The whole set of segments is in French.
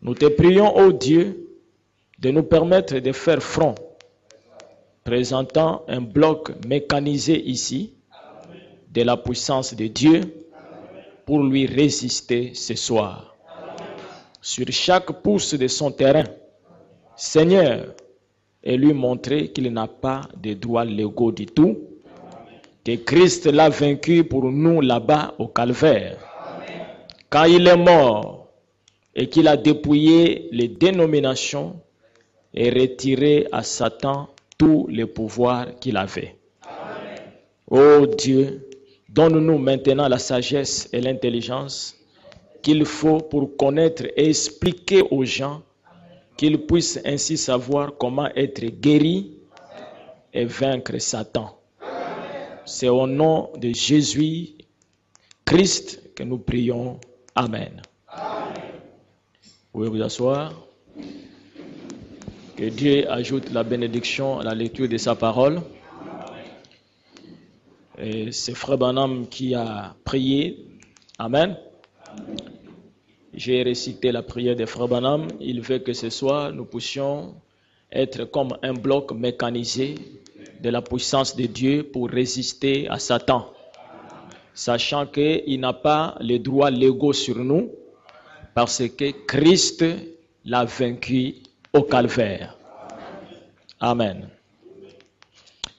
Nous te prions, ô Dieu, de nous permettre de faire front, présentant un bloc mécanisé ici, de la puissance de Dieu, pour lui résister ce soir. Sur chaque pouce de son terrain, Seigneur, et lui montrer qu'il n'a pas de droits légaux du tout, que Christ l'a vaincu pour nous là-bas au calvaire. Quand il est mort et qu'il a dépouillé les dénominations et retiré à Satan tous les pouvoirs qu'il avait. Ô Dieu, donne-nous maintenant la sagesse et l'intelligence qu'il faut pour connaître et expliquer aux gens qu'ils puissent ainsi savoir comment être guéris et vaincre Satan. C'est au nom de Jésus Christ que nous prions. Amen. Vous pouvez vous asseoir. Que Dieu ajoute la bénédiction à la lecture de sa parole. Et c'est Frère Branham qui a prié. Amen. J'ai récité la prière de Frère Branham. Il veut que ce soir, nous puissions être comme un bloc mécanisé de la puissance de Dieu pour résister à Satan. Sachant qu'il n'a pas les droits légaux sur nous, parce que Christ l'a vaincu au calvaire. Amen.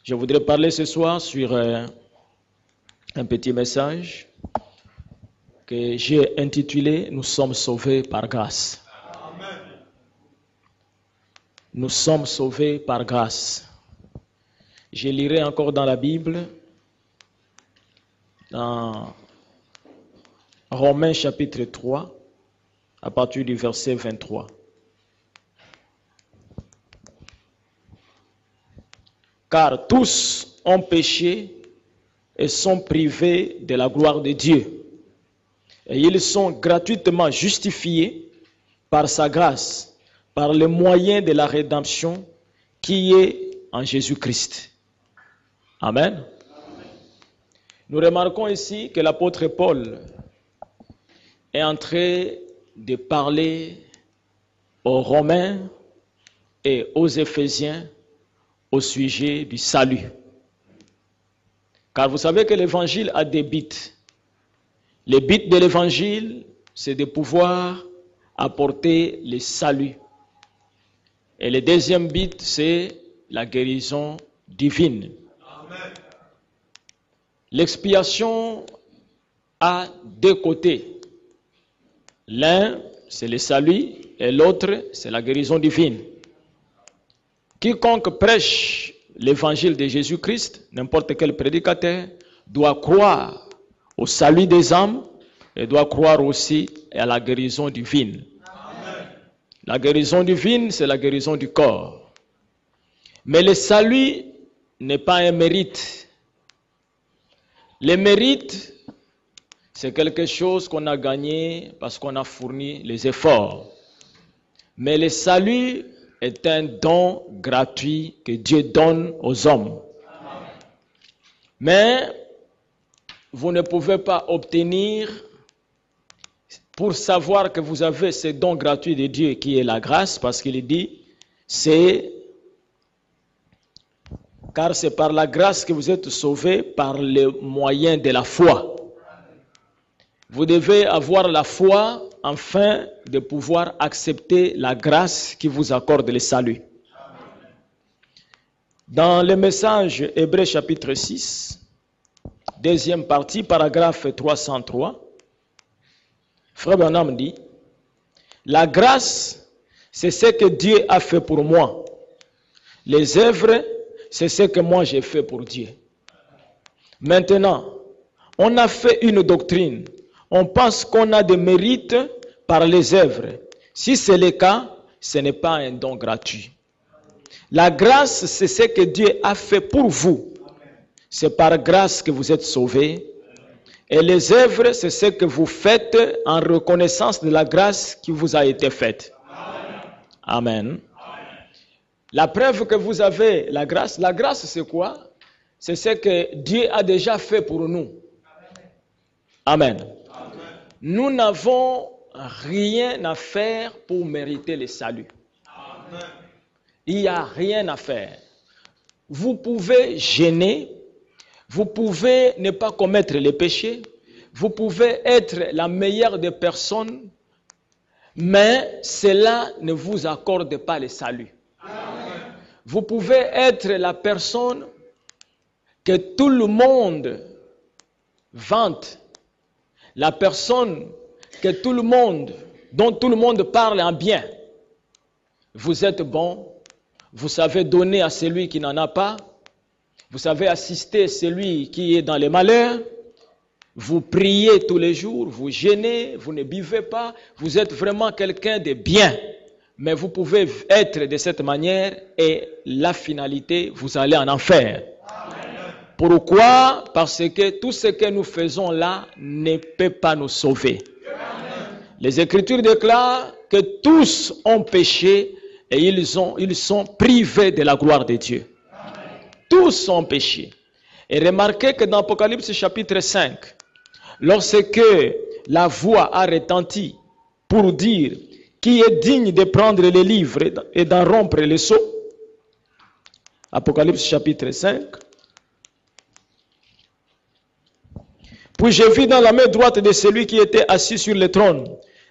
Je voudrais parler ce soir sur un petit message que j'ai intitulé « Nous sommes sauvés par grâce ». Nous sommes sauvés par grâce. Je lirai encore dans la Bible, dans Romains chapitre 3, à partir du verset 23. Car tous ont péché et sont privés de la gloire de Dieu. Et ils sont gratuitement justifiés par sa grâce, par le moyen de la rédemption qui est en Jésus-Christ. Amen. Nous remarquons ici que l'apôtre Paul est en train de parler aux Romains et aux Éphésiens au sujet du salut. Car vous savez que l'évangile a des buts. Le but de l'évangile, c'est de pouvoir apporter le salut. Et le deuxième but, c'est la guérison divine. Amen. L'expiation a deux côtés. L'un, c'est le salut, et l'autre, c'est la guérison divine. Quiconque prêche l'évangile de Jésus-Christ, n'importe quel prédicateur, doit croire au salut des âmes et doit croire aussi à la guérison divine. Amen. La guérison divine, c'est la guérison du corps. Mais le salut n'est pas un mérite. Le mérite, c'est quelque chose qu'on a gagné parce qu'on a fourni les efforts. Mais le salut est un don gratuit que Dieu donne aux hommes. Amen. Mais vous ne pouvez pas obtenir, pour savoir que vous avez ce don gratuit de Dieu qui est la grâce, parce qu'il dit, car c'est par la grâce que vous êtes sauvés par le moyen de la foi. Vous devez avoir la foi afin de pouvoir accepter la grâce qui vous accorde le salut. Dans le message Hébreux chapitre 6, deuxième partie, paragraphe 303, Frère Branham dit, la grâce, c'est ce que Dieu a fait pour moi. Les œuvres, c'est ce que moi j'ai fait pour Dieu. Maintenant, on a fait une doctrine. On pense qu'on a des mérites par les œuvres. Si c'est le cas, ce n'est pas un don gratuit. La grâce, c'est ce que Dieu a fait pour vous. C'est par grâce que vous êtes sauvés. Et les œuvres, c'est ce que vous faites en reconnaissance de la grâce qui vous a été faite. Amen. La preuve que vous avez la grâce c'est quoi? C'est ce que Dieu a déjà fait pour nous. Amen. Nous n'avons rien à faire pour mériter le salut. Il n'y a rien à faire. Vous pouvez gêner, vous pouvez ne pas commettre les péchés, vous pouvez être la meilleure des personnes, mais cela ne vous accorde pas le salut. Vous pouvez être la personne que tout le monde vante, la personne que tout le monde, dont tout le monde parle en bien. Vous êtes bon, vous savez donner à celui qui n'en a pas, vous savez assister celui qui est dans les malheurs, vous priez tous les jours, vous jeûnez, vous ne buvez pas, vous êtes vraiment quelqu'un de bien. Mais vous pouvez être de cette manière et la finalité, vous allez en enfer. Pourquoi? Parce que tout ce que nous faisons là ne peut pas nous sauver. Les Écritures déclarent que tous ont péché et ils sont privés de la gloire de Dieu. Tous ont péché. Et remarquez que dans Apocalypse chapitre 5, lorsque la voix a retenti pour dire qui est digne de prendre les livres et d'en rompre les sceaux, Apocalypse chapitre 5, puis je vis dans la main droite de celui qui était assis sur le trône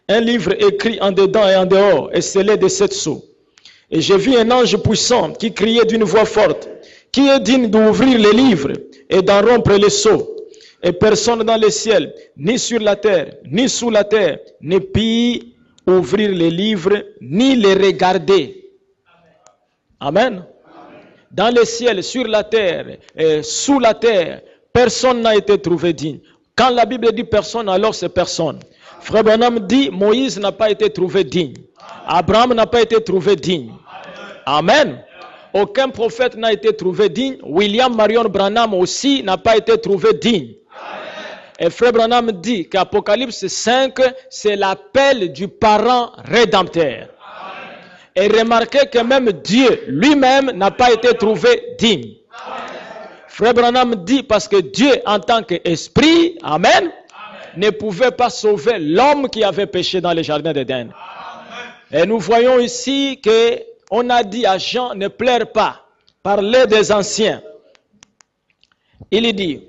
un livre écrit en dedans et en dehors et scellé de 7 sceaux. Et je vis un ange puissant qui criait d'une voix forte, qui est digne d'ouvrir les livres et d'en rompre les sceaux. Et personne dans le ciel, ni sur la terre, ni sous la terre, ne peut ouvrir les livres, ni les regarder. Amen. Dans le ciel, sur la terre, sous la terre, personne n'a été trouvé digne. Quand la Bible dit personne, alors c'est personne. Frère Branham dit Moïse n'a pas été trouvé digne. Abraham n'a pas été trouvé digne. Amen. Aucun prophète n'a été trouvé digne. William Marion Branham aussi n'a pas été trouvé digne. Et Frère Branham dit qu'Apocalypse 5, c'est l'appel du parent rédempteur. Et remarquez que même Dieu lui-même n'a pas été trouvé digne. Frère Branham dit parce que Dieu en tant qu'esprit, amen, ne pouvait pas sauver l'homme qui avait péché dans le jardin d'Éden. Et nous voyons ici que on a dit à Jean, ne pleure pas, parlez des anciens. Il dit,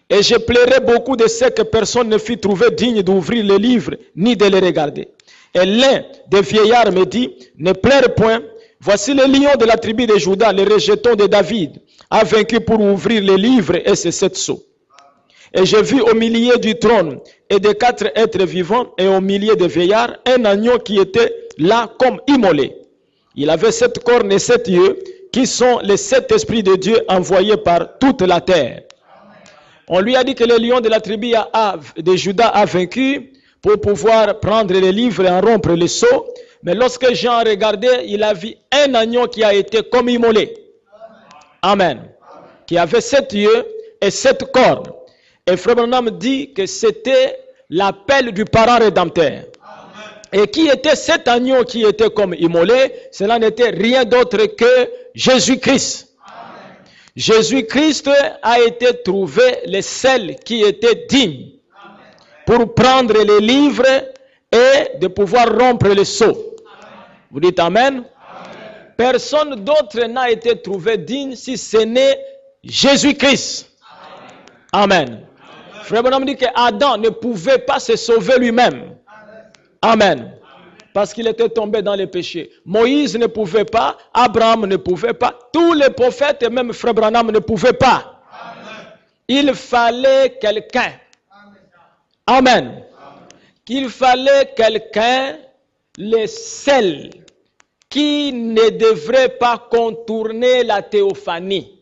et je pleurais beaucoup de ce que personne ne fut trouvé digne d'ouvrir le livre, ni de les regarder. Et l'un des vieillards me dit, ne pleure point, voici le lion de la tribu de Juda, le rejeton de David, a vaincu pour ouvrir les livres et ses 7 sceaux. Et j'ai vu au milieu du trône et des 4 êtres vivants et au milieu des vieillards, un agneau qui était là comme immolé. Il avait 7 cornes et 7 yeux, qui sont les 7 esprits de Dieu envoyés par toute la terre. On lui a dit que le lion de la tribu de Juda a vaincu pour pouvoir prendre les livres et en rompre les sceaux. Mais lorsque Jean regardait, il a vu un agneau qui a été comme immolé. Amen. Qui avait 7 yeux et 7 cornes. Et Frère Branham dit que c'était l'appel du parent rédempteur. Et qui était cet agneau qui était comme immolé? Cela n'était rien d'autre que Jésus-Christ. Jésus-Christ a été trouvé le seul qui était digne pour prendre les livres et de pouvoir rompre les sceaux. Vous dites Amen? Personne d'autre n'a été trouvé digne si ce n'est Jésus-Christ. Amen. Frère Branham dit que Adam ne pouvait pas se sauver lui-même. Amen. Parce qu'il était tombé dans les péchés. Moïse ne pouvait pas, Abraham ne pouvait pas, tous les prophètes et même Frère Branham ne pouvaient pas. Il fallait quelqu'un. Amen. Qu'il fallait quelqu'un, le seul, qui ne devrait pas contourner la théophanie.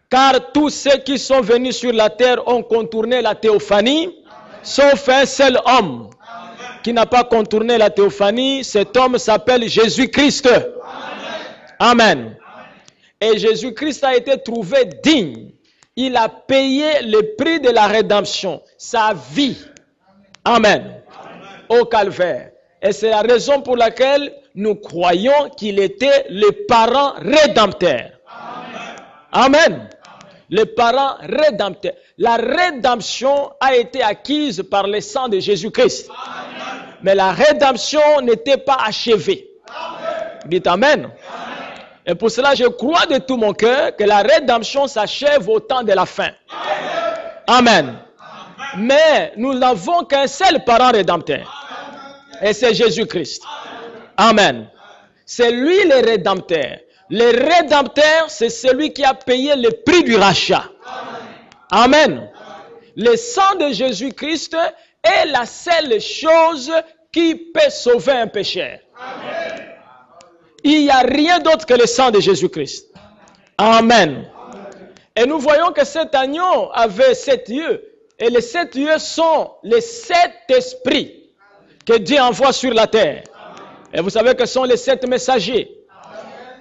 Car tous ceux qui sont venus sur la terre ont contourné la théophanie, sauf un seul homme qui n'a pas contourné la théophanie. Cet homme s'appelle Jésus-Christ. Amen. Et Jésus-Christ a été trouvé digne. Il a payé le prix de la rédemption, sa vie. Amen. Au calvaire. Et c'est la raison pour laquelle nous croyons qu'il était le parent rédempteur. Amen. Les parents rédempteurs. La rédemption a été acquise par le sang de Jésus-Christ. Mais la rédemption n'était pas achevée. Dites Amen. Amen. Et pour cela, je crois de tout mon cœur que la rédemption s'achève au temps de la fin. Amen. Mais nous n'avons qu'un seul parent rédempteur. Et c'est Jésus-Christ. Amen. C'est lui le rédempteur. Le rédempteur, c'est celui qui a payé le prix du rachat. Amen. Le sang de Jésus-Christ est la seule chose qui peut sauver un pécheur. Il n'y a rien d'autre que le sang de Jésus-Christ. Amen. Et nous voyons que cet agneau avait 7 yeux. Et les 7 yeux sont les 7 esprits que Dieu envoie sur la terre. Et vous savez que ce sont les 7 messagers.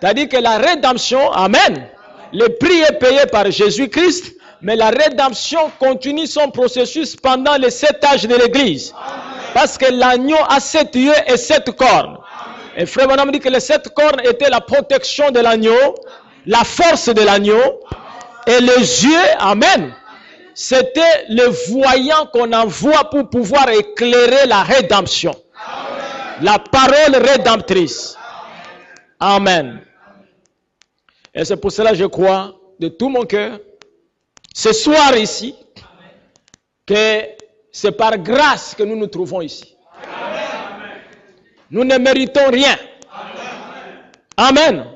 C'est-à-dire que la rédemption, amen, le prix est payé par Jésus-Christ, mais la rédemption continue son processus pendant les 7 âges de l'Église. Parce que l'agneau a 7 yeux et 7 cornes. Et frère Branham dit que les 7 cornes étaient la protection de l'agneau, la force de l'agneau, et les yeux, amen, c'était le voyant qu'on envoie pour pouvoir éclairer la rédemption. La parole rédemptrice. Amen. Et c'est pour cela que je crois de tout mon cœur, ce soir ici, que c'est par grâce que nous nous trouvons ici. Nous ne méritons rien. Amen.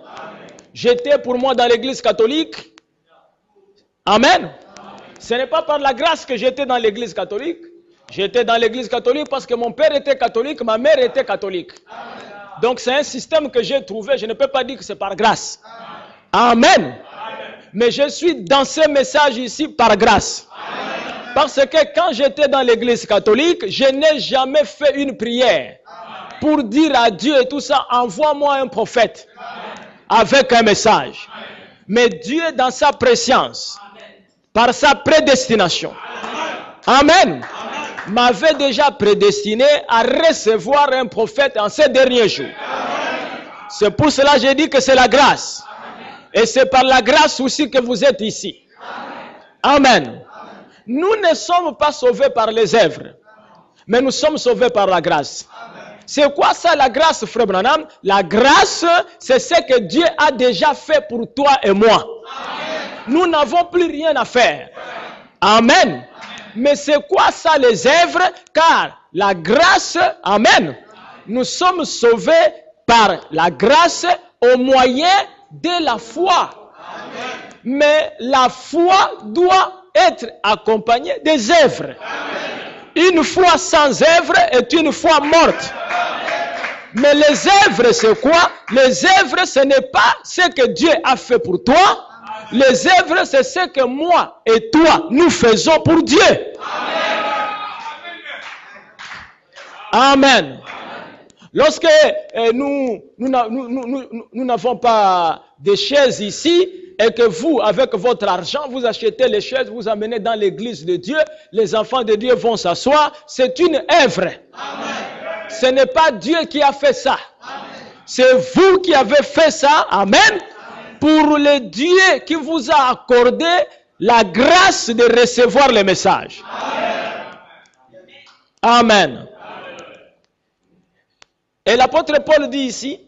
J'étais pour moi dans l'église catholique. Amen. Ce n'est pas par la grâce que j'étais dans l'église catholique. J'étais dans l'église catholique parce que mon père était catholique, ma mère était catholique. Donc c'est un système que j'ai trouvé. Je ne peux pas dire que c'est par grâce. Amen. Mais je suis dans ce message ici par grâce. Parce que quand j'étais dans l'église catholique, je n'ai jamais fait une prière pour dire à Dieu et tout ça, envoie-moi un prophète avec un message. Mais Dieu, dans sa préscience, par sa prédestination, amen, m'avait déjà prédestiné à recevoir un prophète en ces derniers jours. C'est pour cela que j'ai dit que c'est la grâce. Et c'est par la grâce aussi que vous êtes ici. Amen. Nous ne sommes pas sauvés par les œuvres, mais nous sommes sauvés par la grâce. C'est quoi ça la grâce, frère Branham? La grâce, c'est ce que Dieu a déjà fait pour toi et moi. Nous n'avons plus rien à faire. Amen. Mais c'est quoi ça les œuvres? Car la grâce, amen, nous sommes sauvés par la grâce au moyen de la foi. Mais la foi doit être accompagnée des œuvres. Une foi sans œuvre est une foi morte. Mais les œuvres, c'est quoi? Les œuvres, ce n'est pas ce que Dieu a fait pour toi. Les œuvres, c'est ce que moi et toi, nous faisons pour Dieu. Amen. Lorsque nous n'avons pas de chaises ici, et que vous, avec votre argent, vous achetez les chaises, vous amenez dans l'église de Dieu, les enfants de Dieu vont s'asseoir, c'est une œuvre. Ce n'est pas Dieu qui a fait ça. C'est vous qui avez fait ça. Amen. Pour le Dieu qui vous a accordé la grâce de recevoir le message. Amen. Et l'apôtre Paul dit ici,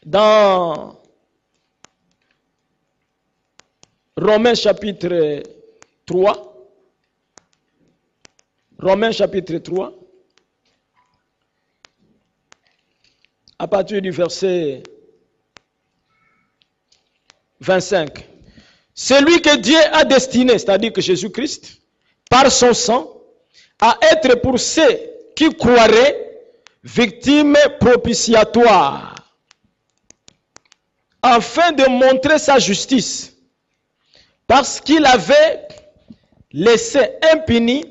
dans Romains chapitre 3, Romains chapitre 3, à partir du verset 25. Celui que Dieu a destiné, c'est-à-dire que Jésus-Christ, par son sang, à être pour ceux qui croiraient victime propitiatoire, afin de montrer sa justice, parce qu'il avait laissé impuni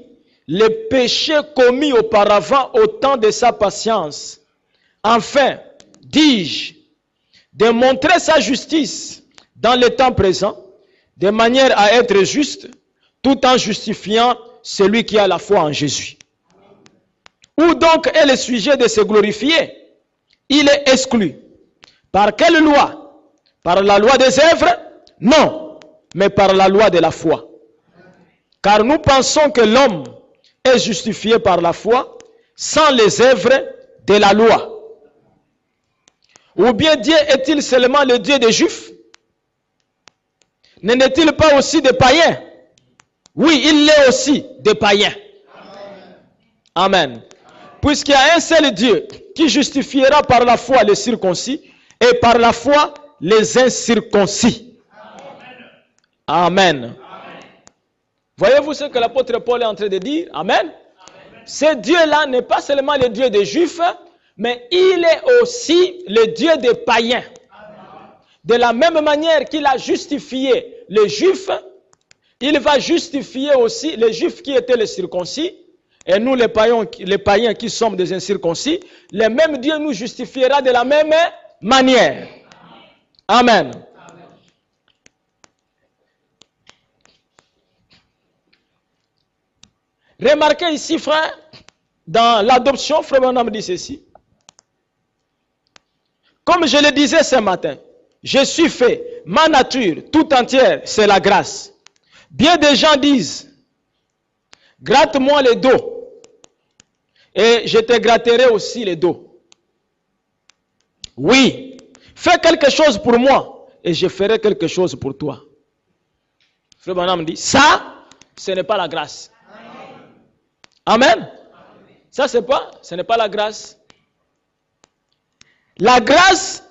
les péchés commis auparavant au temps de sa patience. Enfin, dis-je, de montrer sa justice dans le temps présent, de manière à être juste, tout en justifiant celui qui a la foi en Jésus. Où donc est le sujet de se glorifier? Il est exclu. Par quelle loi? Par la loi des œuvres? Non, mais par la loi de la foi. Car nous pensons que l'homme est justifié par la foi sans les œuvres de la loi. Ou bien Dieu est-il seulement le Dieu des Juifs? N'est-il pas aussi des païens? Oui, il l'est aussi des païens. Amen. Puisqu'il y a un seul Dieu qui justifiera par la foi les circoncis et par la foi les incirconcis. Amen. Voyez-vous ce que l'apôtre Paul est en train de dire? Amen. Ce Dieu-là n'est pas seulement le Dieu des Juifs, mais il est aussi le Dieu des païens. De la même manière qu'il a justifié les Juifs, il va justifier aussi les Juifs qui étaient les circoncis, et nous les païens qui sommes des incirconcis. Le même Dieu nous justifiera de la même manière. Amen. Remarquez ici, frère, dans l'adoption, frère Branham dit ceci. Comme je le disais ce matin, je suis fait, ma nature tout entière, c'est la grâce. Bien des gens disent, gratte-moi le dos, et je te gratterai aussi le dos. Oui, fais quelque chose pour moi, et je ferai quelque chose pour toi. Frère Branham dit, ça, ce n'est pas la grâce. Amen. Ça, ce n'est pas la grâce. La grâce,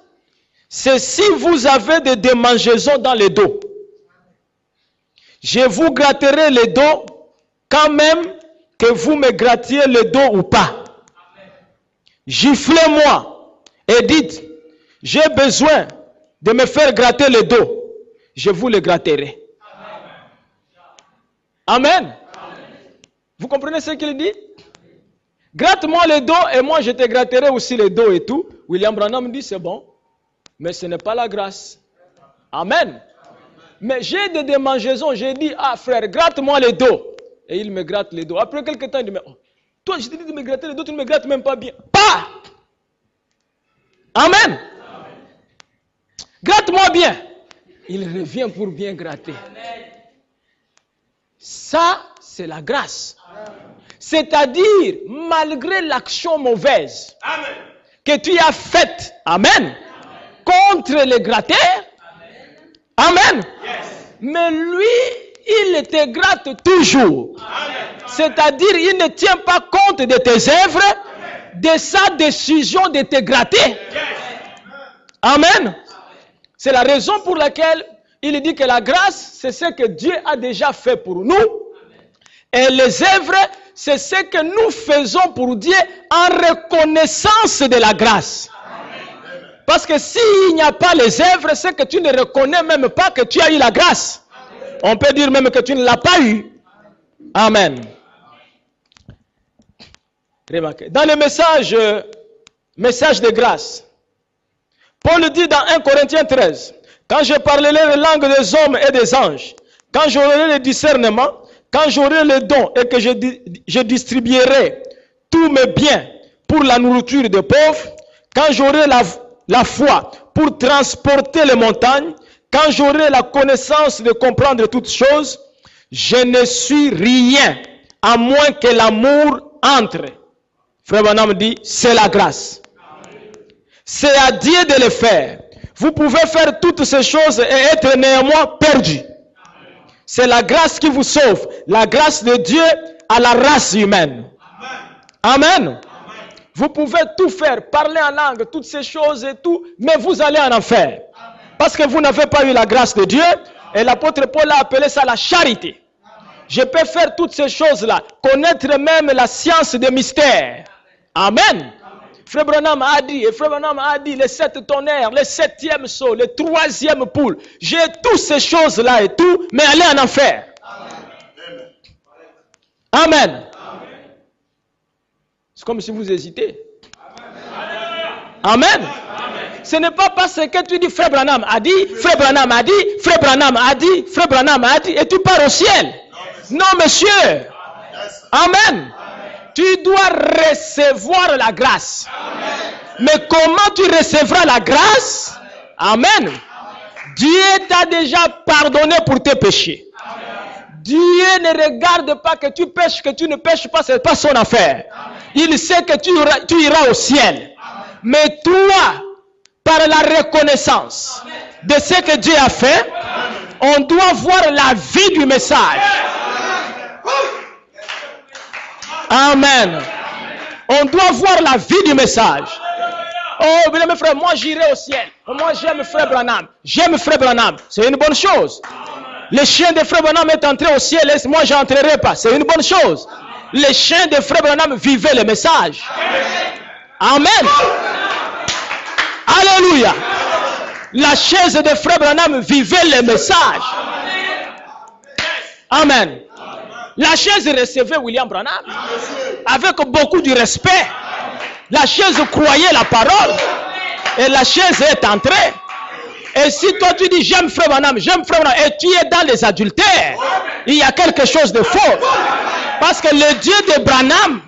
c'est si vous avez des démangeaisons dans le dos. Je vous gratterai le dos quand même que vous me grattiez le dos ou pas. Giflez-moi et dites, j'ai besoin de me faire gratter le dos. Je vous le gratterai. Amen. Vous comprenez ce qu'il dit? Gratte-moi le dos et moi je te gratterai aussi le dos et tout. William Branham dit c'est bon, mais ce n'est pas la grâce. Amen. Mais j'ai des démangeaisons, j'ai dit, ah frère, gratte-moi le dos. Et il me gratte le dos. Après quelques temps, il dit, mais oh, toi je t'ai dit de me gratter le dos, tu ne me grattes même pas bien. Pas! Amen. Gratte-moi bien. Il revient pour bien gratter. Ça, c'est la grâce. C'est-à-dire, malgré l'action mauvaise que tu as faite, amen, contre le gratteur, amen, mais lui, il te gratte toujours. C'est-à-dire, il ne tient pas compte de tes œuvres, de sa décision de te gratter. Amen. C'est la raison pour laquelle il dit que la grâce, c'est ce que Dieu a déjà fait pour nous. Et les œuvres, c'est ce que nous faisons pour Dieu en reconnaissance de la grâce. Parce que s'il n'y a pas les œuvres, c'est que tu ne reconnais même pas que tu as eu la grâce. On peut dire même que tu ne l'as pas eu. Amen. Remarquez. Dans le message de grâce, Paul dit dans 1 Corinthiens 13, quand je parlerai les langues des hommes et des anges, quand j'aurai le discernement, quand j'aurai le don et que je distribuerai tous mes biens pour la nourriture des pauvres, quand j'aurai la foi pour transporter les montagnes, quand j'aurai la connaissance de comprendre toutes choses, je ne suis rien à moins que l'amour entre. Frère Branham dit, c'est la grâce. C'est à Dieu de le faire. Vous pouvez faire toutes ces choses et être néanmoins perdu. C'est la grâce qui vous sauve. La grâce de Dieu à la race humaine. Amen. Vous pouvez tout faire, parler en langue, toutes ces choses et tout, mais vous allez en enfer. Parce que vous n'avez pas eu la grâce de Dieu. Et l'apôtre Paul a appelé ça la charité. Je peux faire toutes ces choses-là, connaître même la science des mystères. Amen. Frère Branham a dit, et Frère Branham a dit, les 7 tonnerres, les 7e saut, les 3e poule. J'ai toutes ces choses-là et tout, mais allez en enfer. Amen. C'est comme si vous hésitez. Amen. Ce n'est pas parce que tu dis Frère Branham a dit, Frère Branham a dit, Frère Branham a dit, Frère Branham a dit, et tu pars au ciel. Non, monsieur. Amen. Tu dois recevoir la grâce. Amen. Mais comment tu recevras la grâce? Amen. Dieu t'a déjà pardonné pour tes péchés. Dieu ne regarde pas que tu pêches, que tu ne pêches pas, ce n'est pas son affaire. Il sait que tu iras au ciel. Mais toi, par la reconnaissance de ce que Dieu a fait, on doit voir la vie du message. Amen. On doit voir la vie du message. Oh, bien mes frères, moi j'irai au ciel. Moi j'aime frère Branham. J'aime frère Branham. C'est une bonne chose. Le chien de frère Branham est entré au ciel et moi j'entrerai pas. C'est une bonne chose. Les chiens de frère Branham vivaient le message. Amen. Alléluia. La chaise de frère Branham vivait le message. Amen. La chaise recevait William Branham avec beaucoup de respect. La chaise croyait la parole et la chaise est entrée. Et si toi tu dis j'aime frère Branham, et tu es dans les adultères, il y a quelque chose de faux. Parce que le Dieu de Branham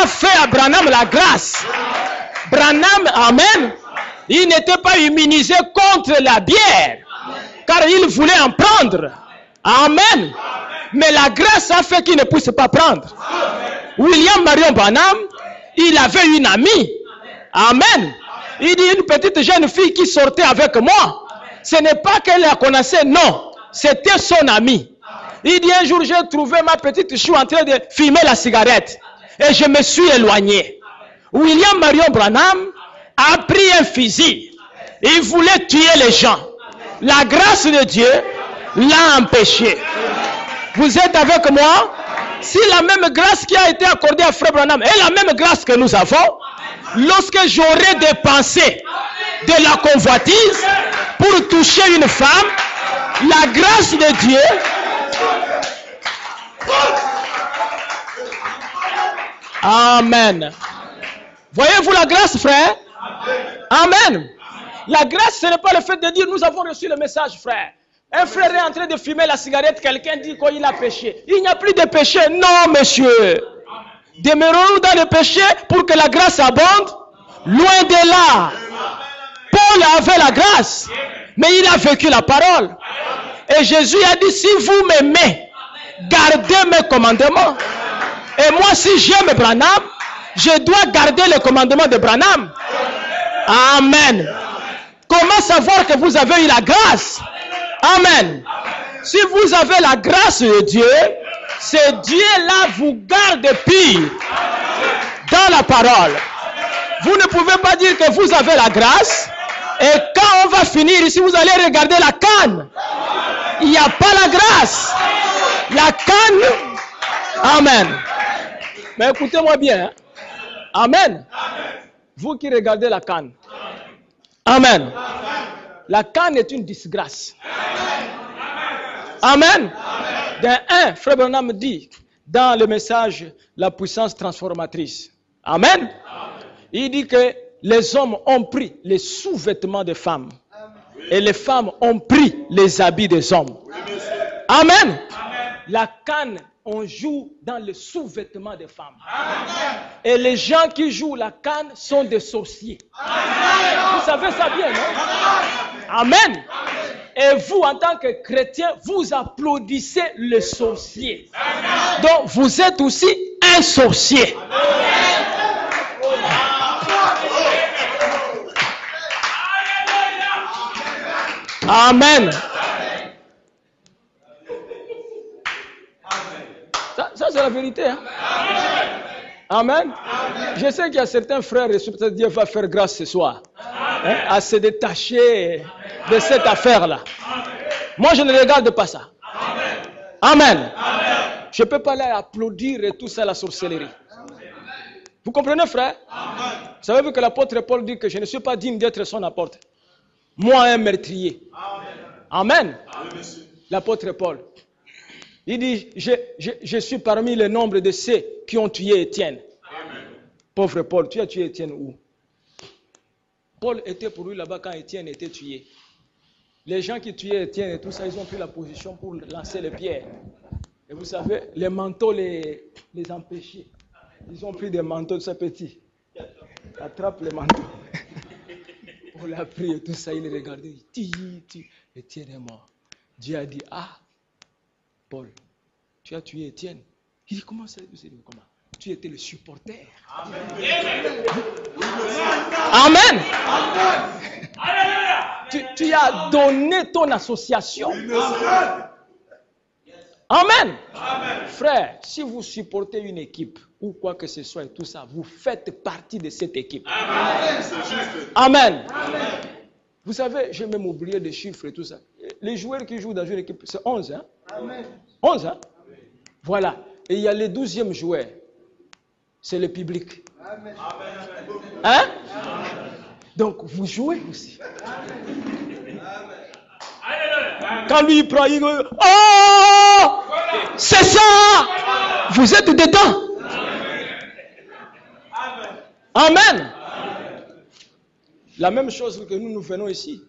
a fait à Branham la grâce. Branham, amen, il n'était pas immunisé contre la bière, car il voulait en prendre. Amen. Mais la grâce a fait qu'il ne puisse pas prendre. William Marion Branham, il avait une amie. Amen. Il dit une petite jeune fille qui sortait avec moi. Ce n'est pas qu'elle la connaissait, non. C'était son amie. Il dit un jour, j'ai trouvé ma petite chou en train de fumer la cigarette. Et je me suis éloigné. William Marion Branham a pris un fusil. Il voulait tuer les gens. La grâce de Dieu l'a empêché. Vous êtes avec moi? Si la même grâce qui a été accordée à frère Branham est la même grâce que nous avons, lorsque j'aurai dépensé de la convoitise pour toucher une femme, la grâce de Dieu Amen. Voyez-vous la grâce, frère? Amen. La grâce, ce n'est pas le fait de dire nous avons reçu le message, frère. Un frère est en train de fumer la cigarette, quelqu'un dit qu'il a péché. Il n'y a plus de péché. Non, monsieur. Demeurons-nous dans le péché pour que la grâce abonde? Loin de là. Paul avait la grâce, mais il a vécu la parole. Et Jésus a dit, si vous m'aimez, gardez mes commandements. Et moi, si j'aime Branham, je dois garder les commandements de Branham. Amen. Comment savoir que vous avez eu la grâce? Amen. Si vous avez la grâce de Dieu, ce Dieu-là vous garde pire dans la parole. Vous ne pouvez pas dire que vous avez la grâce et quand on va finir ici, vous allez regarder la canne. Il n'y a pas la grâce. La canne. Amen. Mais écoutez-moi bien. Hein? Amen. Vous qui regardez la canne. Amen. La canne est une disgrâce. Amen. Dans Frère Branham dit, dans le message, la puissance transformatrice. Amen. Il dit que les hommes ont pris les sous-vêtements des femmes. Et les femmes ont pris les habits des hommes. Amen. La canne, on joue dans le sous-vêtement des femmes. Et les gens qui jouent la canne sont des sorciers. Vous savez ça bien, non? Amen. Et vous, en tant que chrétien, vous applaudissez le sorcier. Donc, vous êtes aussi un sorcier. Amen. Ça c'est la vérité. Hein? Amen. Je sais qu'il y a certains frères, et peut-être Dieu va faire grâce ce soir, hein, à se détacher de cette affaire-là. Moi, je ne regarde pas ça. Amen. Je ne peux pas aller applaudir et tout ça, la sorcellerie. Vous comprenez, frère? Savez-vous que l'apôtre Paul dit que je ne suis pas digne d'être son apôtre? Moi, un meurtrier. Amen. L'apôtre Paul. Il dit, je suis parmi le nombre de ceux qui ont tué Étienne. Pauvre Paul, tu as tué Étienne où? Paul était pour lui là-bas quand Étienne était tué. Les gens qui tuaient Étienne et tout ça, ils ont pris la position pour lancer les pierres. Et vous savez, les manteaux les empêchaient. Ils ont pris des manteaux de ce petit. Attrape les manteaux. On l'a pris et tout ça, il regardait, Étienne est mort. Dieu a dit, ah, Paul, tu as tué Étienne. Il dit, comment ça? Comment? Tu étais le supporter. Amen. Tu as donné ton association. Amen. Frère, si vous supportez une équipe ou quoi que ce soit et tout ça, vous faites partie de cette équipe. Amen. Vous savez, j'ai même oublié des chiffres et tout ça. Les joueurs qui jouent dans une équipe, c'est 11. Hein? 11, hein? Voilà. Et il y a les 12e joueurs. C'est le public. Hein? Donc, vous jouez aussi. Quand lui il prend, il dit, oh! C'est ça! Vous êtes dedans. Amen. La même chose que nous venons ici.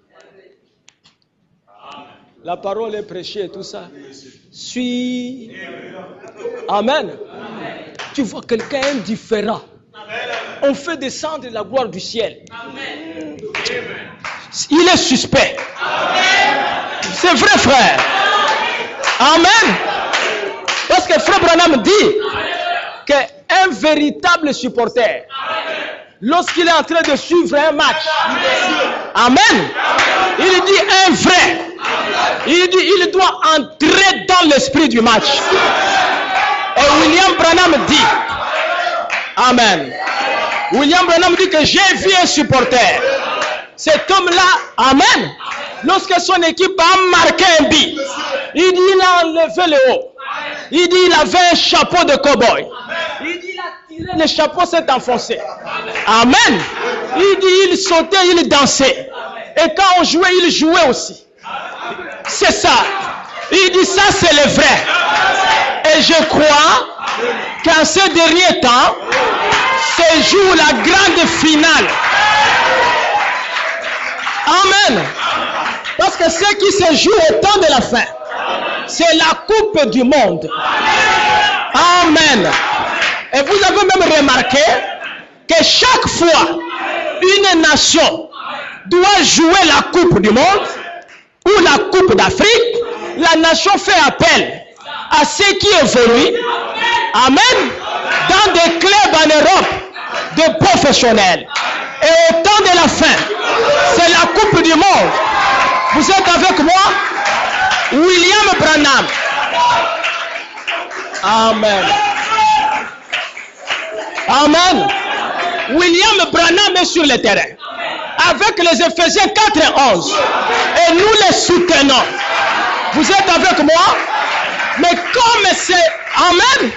La parole est prêchée et tout ça. Suis. Amen. Tu vois quelqu'un indifférent. On fait descendre la gloire du ciel. Il est suspect. C'est vrai, frère. Amen. Parce que frère Branham dit qu'un véritable supporter, lorsqu'il est en train de suivre un match, amen, il dit un vrai. Il doit entrer dans l'esprit du match. Et William Branham dit, amen. William Branham dit que j'ai vu un supporter. Cet homme-là, amen, lorsque son équipe a marqué un but, il dit il a enlevé le haut. Il dit il avait un chapeau de cow-boy. Il dit il a tiré le chapeau, s'est enfoncé. Amen. Il dit il sautait, il dansait. Et quand on jouait, il jouait aussi. C'est ça. Il dit ça c'est le vrai. Et je crois qu'en ces derniers temps, se joue la grande finale. Amen. Parce que ce qui se joue au temps de la fin, c'est la coupe du monde. Amen. Et vous avez même remarqué que chaque fois une nation doit jouer la coupe du monde ou la coupe d'Afrique, la nation fait appel à ceux qui évoluent, amen, dans des clubs en Europe de professionnels. Et au temps de la fin, c'est la coupe du monde. Vous êtes avec moi? William Branham. Amen. Amen. William Branham est sur le terrain. Avec les Éphésiens 4 et 11. Et nous les soutenons. Vous êtes avec moi? Mais comme c'est, amen,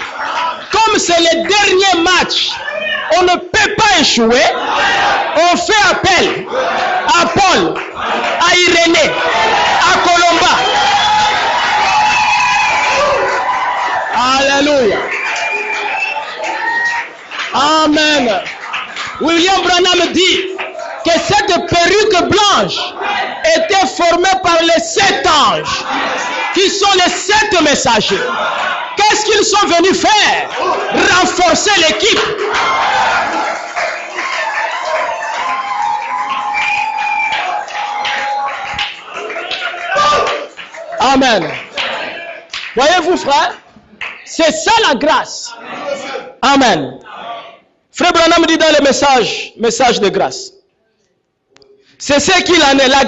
comme c'est le dernier match, on ne peut pas échouer. On fait appel à Paul, à Irénée, à Colomba. Alléluia. Amen. William Branham dit que cette perruque blanche était formée par les 7 anges, qui sont les 7 messagers. Qu'est-ce qu'ils sont venus faire? Renforcer l'équipe. Amen. Voyez-vous, frère? C'est ça la grâce. Amen. Frère Branham dit dans le message de grâce. C'est ce qu'il en est. La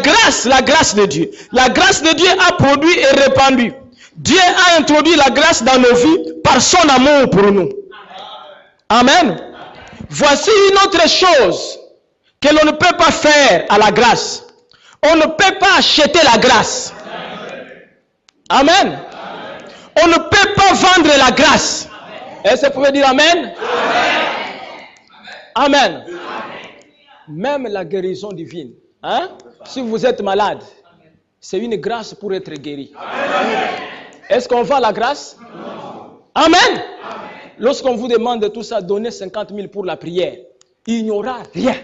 grâce de Dieu. La grâce de Dieu a produit et répandu. Dieu a introduit la grâce dans nos vies par son amour pour nous. Amen. Voici une autre chose que l'on ne peut pas faire à la grâce. On ne peut pas acheter la grâce. Amen. On ne peut pas vendre la grâce. Est-ce que vous pouvez dire amen? Amen. Même la guérison divine. Hein? Si vous êtes malade, c'est une grâce pour être guéri. Est-ce qu'on vend la grâce? Amen. Lorsqu'on vous demande tout ça, donnez 50 000 pour la prière, il n'y aura rien.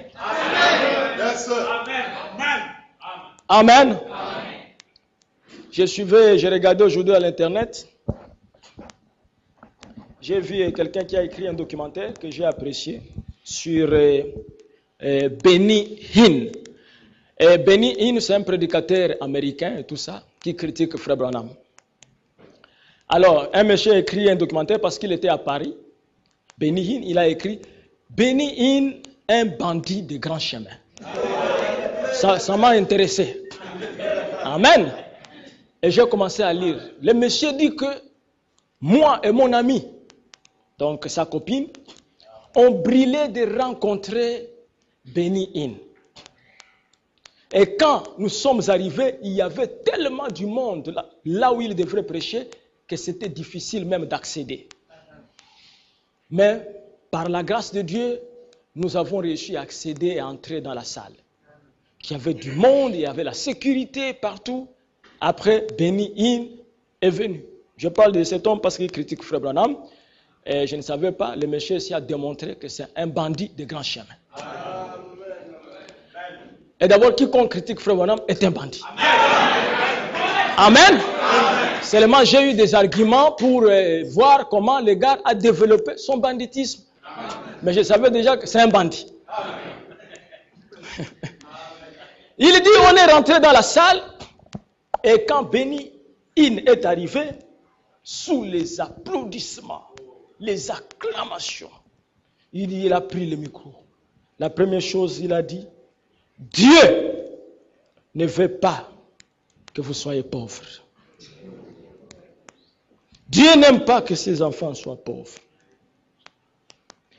Amen. J'ai regardé aujourd'hui à l'internet. J'ai vu quelqu'un qui a écrit un documentaire que j'ai apprécié sur Benny Hinn. Et Benny Hinn, c'est un prédicateur américain et tout ça, qui critique Frère Branham. Alors, un monsieur a écrit un documentaire parce qu'il était à Paris. Benny Hinn, il a écrit Benny Hinn, un bandit de grand chemin. Ça m'a intéressé. Amen. Et j'ai commencé à lire. Le monsieur dit que moi et mon ami, donc sa copine, ont brûlé de rencontrer Benny Hinn. Et quand nous sommes arrivés, il y avait tellement du monde là où il devrait prêcher que c'était difficile même d'accéder. Mais par la grâce de Dieu, nous avons réussi à accéder et à entrer dans la salle. Il y avait du monde, il y avait la sécurité partout. Après, Benny Hinn est venu. Je parle de cet homme parce qu'il critique Frère Branham. Et je ne savais pas, le monsieur ici a démontré que c'est un bandit de grand chemin. Et d'abord, quiconque critique Frère Branham est un bandit. Amen. Seulement, j'ai eu des arguments pour voir comment le gars a développé son banditisme. Mais je savais déjà que c'est un bandit. Il dit, on est rentré dans la salle, et quand Benny Hinn est arrivé, sous les applaudissements, les acclamations, il a pris le micro. La première chose, il a dit, Dieu ne veut pas que vous soyez pauvres. Dieu n'aime pas que ses enfants soient pauvres.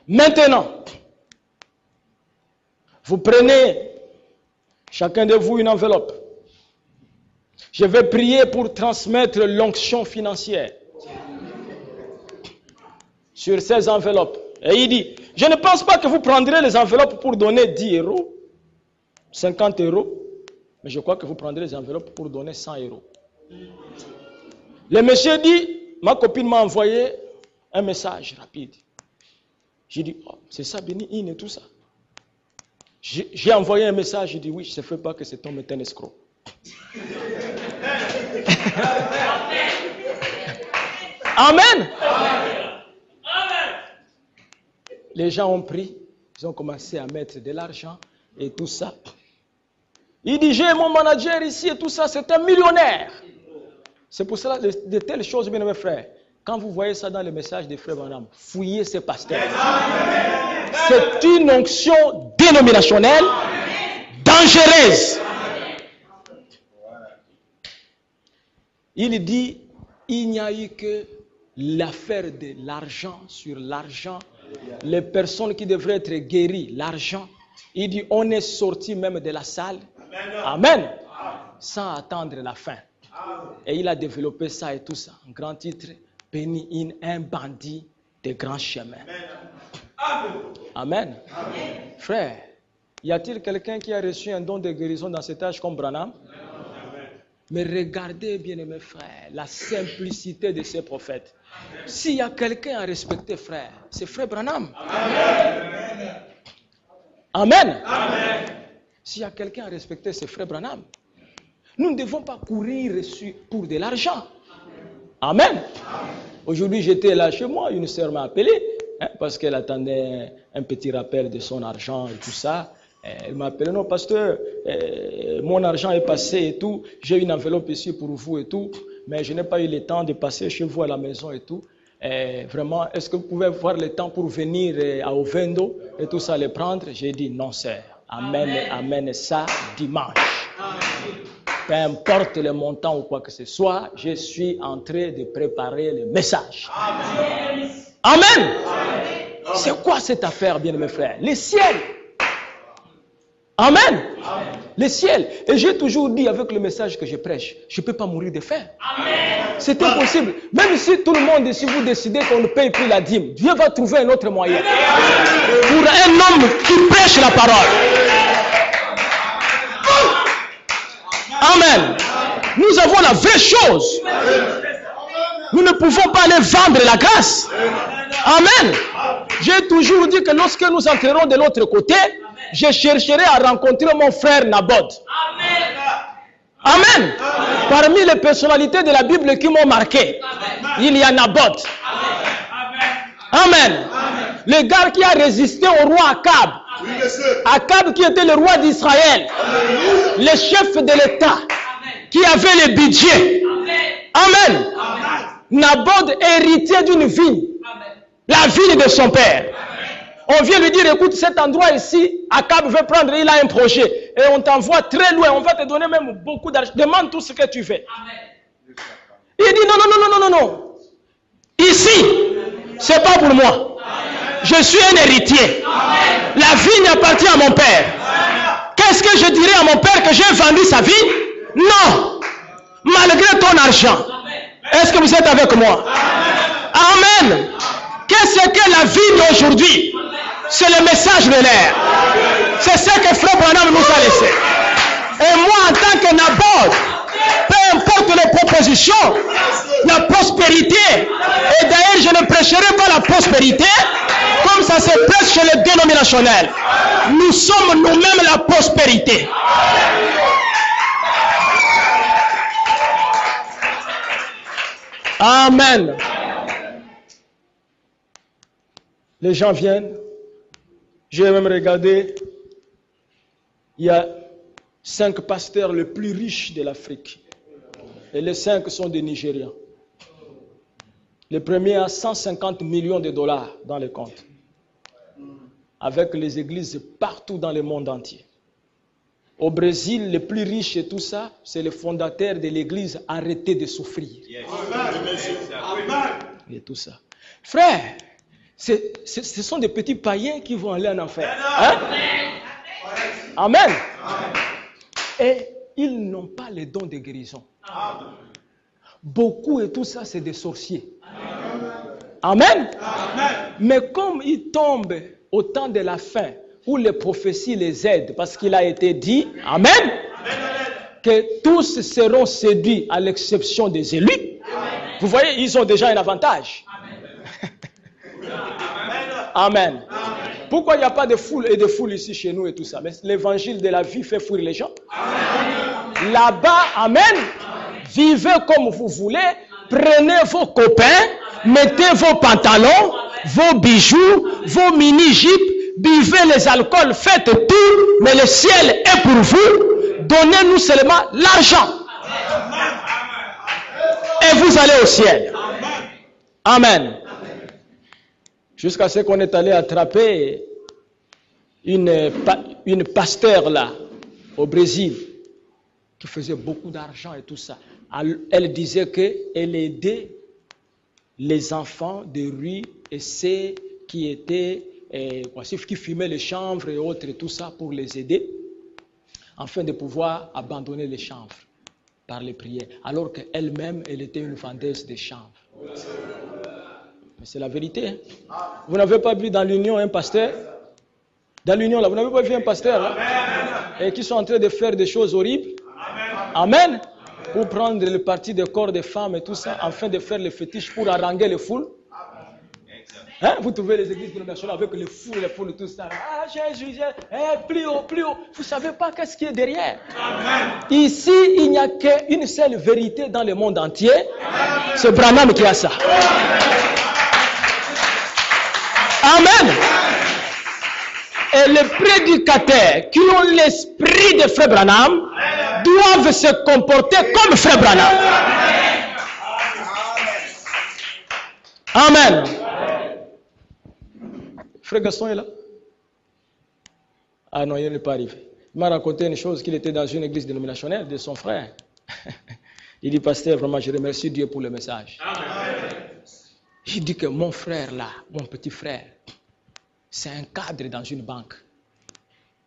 Maintenant, vous prenez chacun de vous une enveloppe. Je vais prier pour transmettre l'onction financière sur ces enveloppes. Et il dit, je ne pense pas que vous prendrez les enveloppes pour donner 10 euros, 50 euros, mais je crois que vous prendrez les enveloppes pour donner 100 euros. Le monsieur dit, ma copine m'a envoyé un message rapide. J'ai dit, oh, c'est ça, Benny Hinn et tout ça. J'ai envoyé un message, j'ai dit, oui, je ne sais pas que cet homme est un escroc. Amen. Les gens ont pris, ils ont commencé à mettre de l'argent et tout ça. Il dit, j'ai mon manager ici et tout ça, c'est un millionnaire. C'est pour cela, de telles choses, bien mes frères, quand vous voyez ça dans le message des frères Branham, fouillez ces pasteurs. C'est une onction dénominationnelle, dangereuse. Il dit, il n'y a eu que l'affaire de l'argent sur l'argent. Les personnes qui devraient être guéries, l'argent. Il dit, on est sorti même de la salle. Amen. Sans attendre la fin. Et il a développé ça et tout ça. Un grand titre, Benny Hinn, un bandit de grand chemin. Amen. Frère, y a-t-il quelqu'un qui a reçu un don de guérison dans cet âge comme Branham? Mais regardez, bien-aimés frères, la simplicité de ces prophètes. S'il y a quelqu'un à respecter, frère, c'est frère Branham. Amen. Amen. S'il y a quelqu'un à respecter, c'est frère Branham. Nous ne devons pas courir pour de l'argent. Amen. Aujourd'hui, j'étais là chez moi, une sœur m'a appelé, parce qu'elle attendait un petit rappel de son argent et tout ça. Elle m'a appelé, non pasteur, mon argent est passé et tout, j'ai une enveloppe ici pour vous et tout, mais je n'ai pas eu le temps de passer chez vous à la maison et tout. Vraiment, est-ce que vous pouvez avoir le temps pour venir à Ovendo et tout ça, les prendre? J'ai dit non, sœur. Amène ça dimanche. Peu importe le montant ou quoi que ce soit, je suis en train de préparer le message. Amen. Amen. C'est quoi cette affaire, bien mes frères? Le ciel. Amen. Amen. Le ciel. Et j'ai toujours dit avec le message que je prêche, je ne peux pas mourir de faim. C'est impossible. Même si tout le monde, si vous décidez qu'on ne paye plus la dîme, Dieu va trouver un autre moyen. Pour un homme qui prêche la parole. Amen. Nous avons la vraie chose. Nous ne pouvons pas aller vendre la grâce. Amen. J'ai toujours dit que lorsque nous entrerons de l'autre côté, je chercherai à rencontrer mon frère Naboth. Amen. Parmi les personnalités de la Bible qui m'ont marqué, il y a Naboth. Amen. Le gars qui a résisté au roi Akab Akab qui était le roi d'Israël, le chef de l'État, qui avait le budget. Amen. Naboth héritier d'une vigne, la vigne de son père. On vient lui dire, écoute, cet endroit ici, Akab veut prendre, il a un projet. Et on t'envoie très loin, on va te donner même beaucoup d'argent. Demande tout ce que tu veux. Il dit, non. Ici, c'est pas pour moi. Je suis un héritier. La vigne appartient à mon père. Qu'est-ce que je dirais à mon père que j'ai vendu sa vie? Non. Malgré ton argent. Est-ce que vous êtes avec moi? Amen. Qu'est-ce que la vigne aujourd'hui? C'est le message de l'air. C'est ce que Frère Branham nous a laissé. Et moi, en tant que Naboth, peu importe les propositions, la prospérité, et d'ailleurs je ne prêcherai pas la prospérité, comme ça se prêche chez les dénominationnels. Nous sommes nous-mêmes la prospérité. Amen. Les gens viennent. J'ai même regardé. Il y a 5 pasteurs les plus riches de l'Afrique. Et les 5 sont des Nigérians. Le premier a 150 millions de dollars dans les comptes. Avec les églises partout dans le monde entier. Au Brésil, les plus riches et tout ça, c'est le fondateur de l'église Arrêtez de souffrir. Et tout ça. Frère, ce sont des petits païens qui vont aller en enfer. Hein? Amen. Et ils n'ont pas les dons de guérison. Beaucoup et tout ça, c'est des sorciers. Amen. Mais comme ils tombent au temps de la fin, où les prophéties les aident, parce qu'il a été dit, amen, que tous seront séduits à l'exception des élus. Vous voyez, ils ont déjà un avantage. Amen. Pourquoi il n'y a pas de foule et de foule ici chez nous et tout ça? Mais l'évangile de la vie fait fuir les gens. Là-bas, amen, vivez comme vous voulez, prenez vos copains, mettez vos pantalons, vos bijoux, vos mini-jupes, buvez les alcools, faites tout, mais le ciel est pour vous. Donnez-nous seulement l'argent. Et vous allez au ciel. Amen. Jusqu'à ce qu'on est allé attraper une pasteur là, au Brésil, qui faisait beaucoup d'argent et tout ça. Elle disait qu'elle aidait les enfants de rue et ceux qui étaient, qui fumaient les chanvres et autres et tout ça pour les aider, afin de pouvoir abandonner les chanvres par les prières. Alors qu'elle-même, elle était une vendeuse de chanvre. Mais c'est la vérité. Vous n'avez pas vu dans l'union un pasteur? Dans l'union là, vous n'avez pas vu un pasteur là? Et qui sont en train de faire des choses horribles? Amen. Pour prendre le parti des corps des femmes et tout ça, afin de faire les fétiches pour haranguer les foules. Hein? Vous trouvez les églises nationales avec les foules et tout ça. Ah, Jésus, plus haut, plus haut. Vous ne savez pas qu'est-ce qui est derrière. Ici, il n'y a qu'une seule vérité dans le monde entier. C'est Branham qui a ça. Amen. Et les prédicateurs qui ont l'esprit de Frère Branham doivent se comporter comme Frère Branham. Amen. Frère Gaston est là? Ah non, il n'est pas arrivé. Il m'a raconté une chose, qu'il était dans une église dénominationnelle de son frère. Il dit, pasteur, vraiment, je remercie Dieu pour le message. Il dit que mon frère là, mon petit frère, c'est un cadre dans une banque.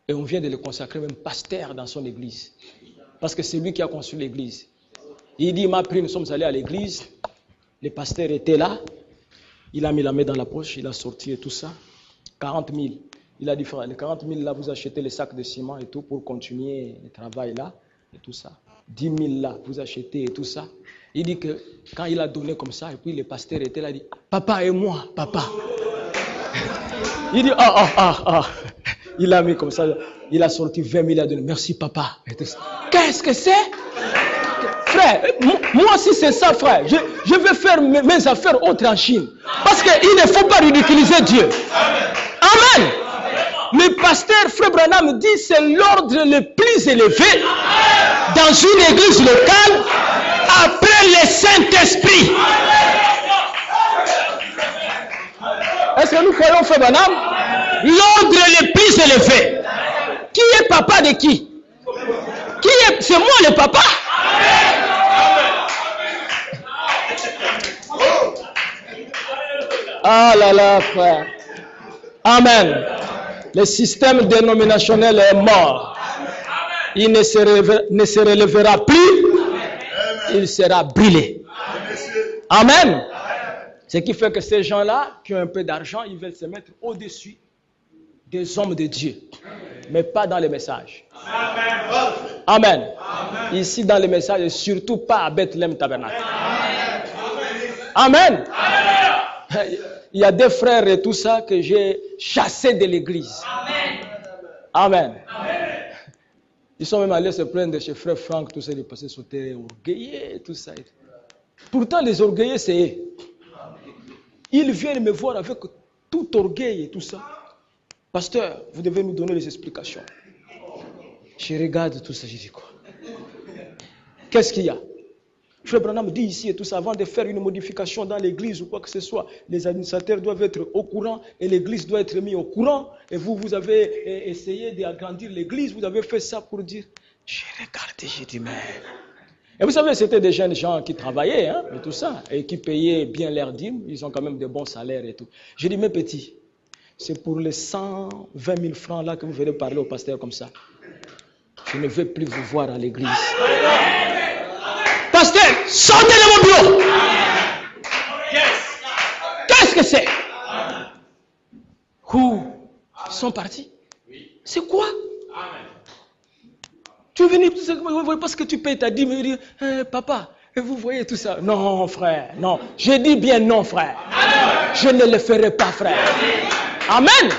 Et on vient de le consacrer même pasteur dans son église. Parce que c'est lui qui a construit l'église. Il dit, il m'a pris, nous sommes allés à l'église. Le pasteur était là. Il a mis la main dans la poche, il a sorti et tout ça. 40 000. Il a dit, frère, les 40 000 là, vous achetez les sacs de ciment et tout pour continuer le travail là et tout ça. 10 000 là, vous achetez et tout ça. Il dit que quand il a donné comme ça, et puis le pasteur était là, il dit, papa et moi, papa. Il dit, il a mis comme ça, il a sorti 20 000, il a donné, merci papa. Qu'est-ce que c'est? Frère, moi si c'est ça, frère, je vais faire mes affaires autres en Chine. Parce qu'il ne faut pas ridiculiser Dieu. Amen. Mais pasteur Frère Branham dit c'est l'ordre le plus élevé dans une église locale après le Saint-Esprit. Est-ce que nous croyons Frère Branham? L'ordre le plus élevé. Qui est papa de qui? C'est moi le papa. Ah là là, frère. Amen. Le système dénominationnel est mort. Il ne se relèvera plus. Il sera brûlé. Amen. Ce qui fait que ces gens-là, qui ont un peu d'argent, ils veulent se mettre au-dessus des hommes de Dieu. Mais pas dans les messages. Amen. Ici, dans les messages, et surtout pas à Bethlehem Tabernacle. Amen. Il y a des frères et tout ça que j'ai chassés de l'église. Amen. Ils sont même allés se plaindre chez frère Franck, tout ça, ils passaient sur terre orgueillés, tout ça. Pourtant, les orgueillés, c'est eux. Ils viennent me voir avec tout orgueil et tout ça. Pasteur, vous devez nous donner les explications. Je regarde tout ça, je dis quoi? Qu'est-ce qu'il y a? Frère Branham dit ici et tout ça, avant de faire une modification dans l'église ou quoi que ce soit, les administrateurs doivent être au courant et l'église doit être mise au courant. Et vous avez essayé d'agrandir l'église, vous avez fait ça pour dire, j'ai regardé, j'ai dit, mais... Et vous savez, c'était des jeunes gens qui travaillaient, hein, et tout ça, et qui payaient bien leurs dîmes, ils ont quand même de bons salaires et tout. J'ai dit, mes petits, c'est pour les 120 000 francs là que vous venez parler au pasteur comme ça. Je ne vais plus vous voir à l'église. Pasteur, sortez de mon bureau. Qu'est-ce que c'est? Où ils sont partis? C'est quoi? Tu es venu parce que tu payes ta dîme et dire, papa, vous voyez tout ça? Non, frère, non. Je dis bien non, frère. Je ne le ferai pas, frère. Amen.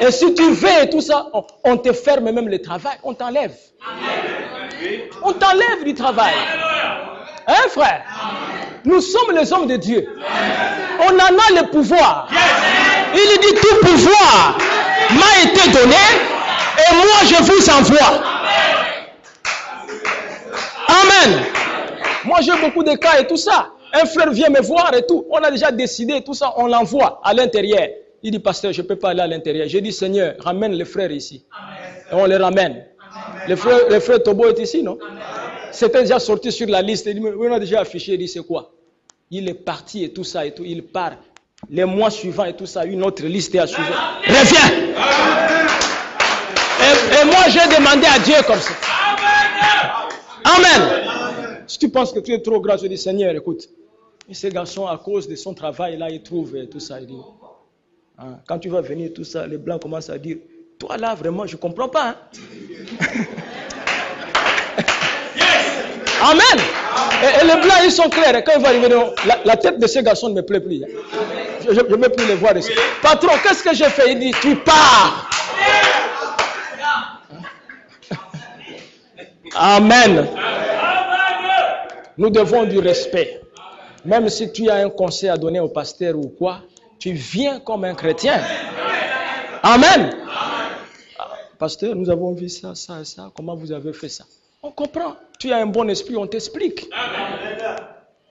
Et si tu veux et tout ça, on te ferme même le travail, on t'enlève. On t'enlève du travail. Hein, frère? Nous sommes les hommes de Dieu. On en a le pouvoir. Il dit tout pouvoir m'a été donné et moi je vous envoie. Amen. Moi j'ai beaucoup de cas et tout ça. Un frère vient me voir et tout. On a déjà décidé et tout ça, on l'envoie à l'intérieur. Il dit, pasteur, je ne peux pas aller à l'intérieur. J'ai dit, Seigneur, ramène les frères ici. Et on les ramène. Le frère Tobo est ici, non? C'était déjà sorti sur la liste. Il dit, on a déjà affiché. Il dit, c'est quoi? Il est parti et tout ça et tout. Il part. Les mois suivants et tout ça, une autre liste est à suivre. Reviens! Et moi, j'ai demandé à Dieu comme ça. Amen. Si tu penses que tu es trop grand, je dis, Seigneur, écoute. Et ce garçon, à cause de son travail, là, il trouve tout ça. Il dit, hein, quand tu vas venir, tout ça, les blancs commencent à dire, toi là, vraiment, je ne comprends pas. Hein? Amen. Et les blancs, ils sont clairs. Et quand ils vont arriver, la tête de ces garçons ne me plaît plus. Hein. Je ne veux plus les voir ici. Patron, qu'est-ce que j'ai fait? Il dit, tu pars. Amen. Nous devons du respect. Même si tu as un conseil à donner au pasteur ou quoi, tu viens comme un chrétien. Amen. Pasteur, nous avons vu ça, ça et ça. Comment vous avez fait ça? On comprend. Tu as un bon esprit, on t'explique.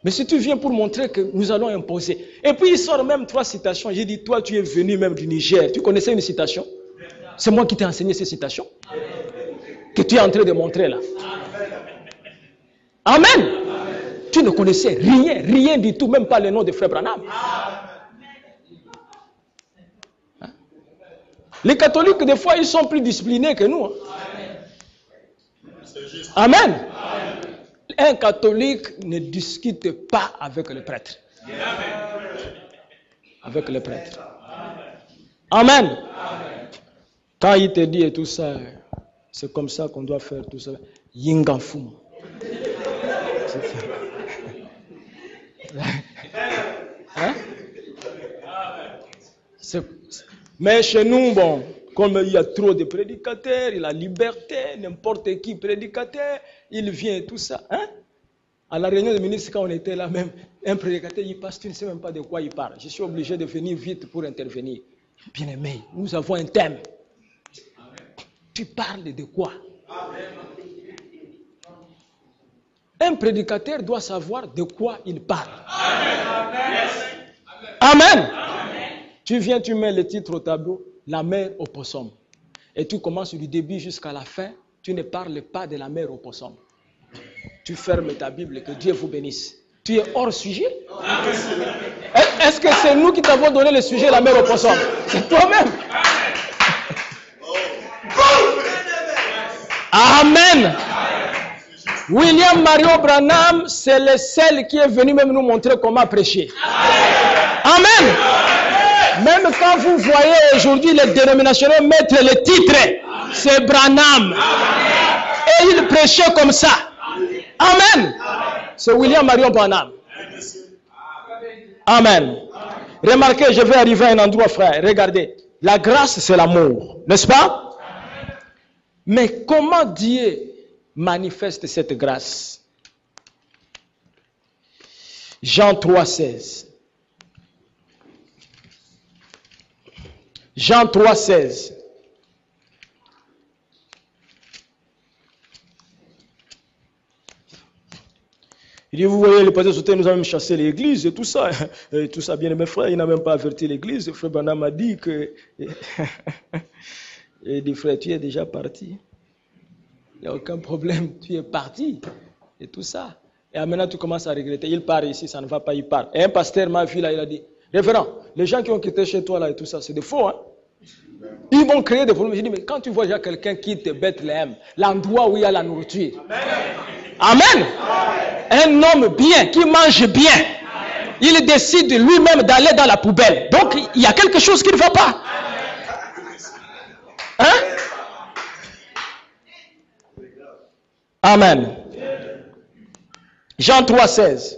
Mais si tu viens pour montrer que nous allons imposer. Et puis il sort même 3 citations. J'ai dit, toi tu es venu même du Niger. Tu connaissais une citation? C'est moi qui t'ai enseigné ces citations. Que tu es en train de montrer là. Amen. Tu ne connaissais rien, rien du tout, même pas le nom de Frère Branham. Hein? Les catholiques, des fois, ils sont plus disciplinés que nous. Hein? Amen. Un catholique ne discute pas avec le prêtre. Avec le prêtre. Amen. Quand il te dit et tout ça, c'est comme ça qu'on doit faire tout ça. Yingafum. Hein? Mais chez nous, bon, comme il y a trop de prédicateurs, il y a la liberté, n'importe qui prédicateur, il vient et tout ça. Hein? À la réunion des ministres, quand on était là même, un prédicateur, il passe, tu ne sais même pas de quoi il parle. Je suis obligé de venir vite pour intervenir. Bien aimé, nous avons un thème. Tu parles de quoi? Un prédicateur doit savoir de quoi il parle. Amen. Tu viens, tu mets le titre au tableau, la mer au possum. Et tu commences du début jusqu'à la fin, tu ne parles pas de la mer au possum. Tu fermes ta Bible, que Dieu vous bénisse. Tu es hors sujet. Est-ce que c'est nous qui t'avons donné le sujet, la mer au possum? C'est toi-même. Amen. William Marion Branham, c'est le seul qui est venu même nous montrer comment prêcher. Amen. Même quand vous voyez aujourd'hui les dénominationnaires mettre le titre, c'est Branham. Et il prêchait comme ça. Amen. C'est William Marion Branham. Amen. Remarquez, je vais arriver à un endroit, frère. Regardez. La grâce, c'est l'amour. N'est-ce pas? Mais comment Dieu manifeste cette grâce? Jean 3,16. Jean 3,16. Il dit, vous voyez, le pasteur Sauté nous a même chassé l'église et tout ça. Et tout ça, bien aimé frère, il n'a même pas averti l'église. Le frère Branham m'a dit que... Il dit, frère, tu es déjà parti. Il n'y a aucun problème, tu es parti. Et tout ça. Et maintenant, tu commences à regretter. Il part ici, ça ne va pas, il part. Et un pasteur m'a vu là, il a dit, révérend, les gens qui ont quitté chez toi là et tout ça, c'est des faux, hein. Ils vont créer des problèmes. Je dis, mais quand tu vois déjà quelqu'un qui quitte Bethléem, l'endroit où il y a la nourriture. Amen. Un homme bien, qui mange bien, il décide lui-même d'aller dans la poubelle. Donc, il y a quelque chose qui ne va pas. Hein? Amen. Jean 3,16.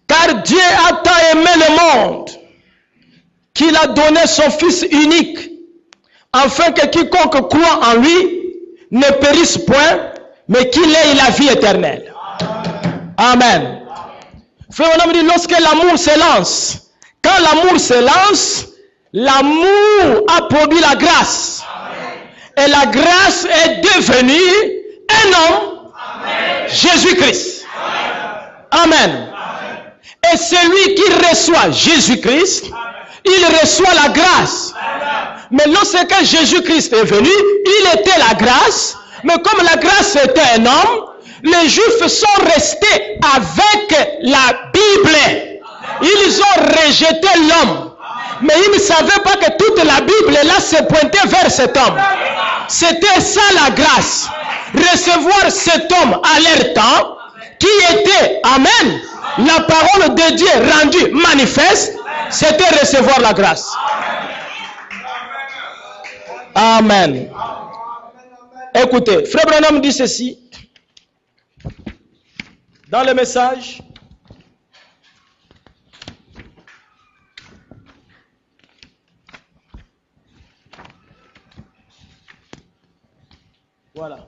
Car Dieu a tant aimé le monde qu'il a donné son Fils unique, afin que quiconque croit en lui ne périsse point, mais qu'il ait la vie éternelle. Amen. Frère, on a dit, lorsque l'amour s'élance, quand l'amour s'élance, l'amour a produit la grâce. Et la grâce est devenue un homme, Jésus-Christ. Amen. Et celui qui reçoit Jésus-Christ, il reçoit la grâce. Mais lorsque Jésus-Christ est venu, il était la grâce. Mais comme la grâce était un homme, les Juifs sont restés avec la Bible. Ils ont rejeté l'homme. Mais ils ne savaient pas que toute la Bible là se pointait vers cet homme. C'était ça la grâce. Recevoir cet homme à leur temps, qui était, amen, la parole de Dieu rendue manifeste, c'était recevoir la grâce. Amen. Écoutez, Frère Branham dit ceci dans le message. Voilà.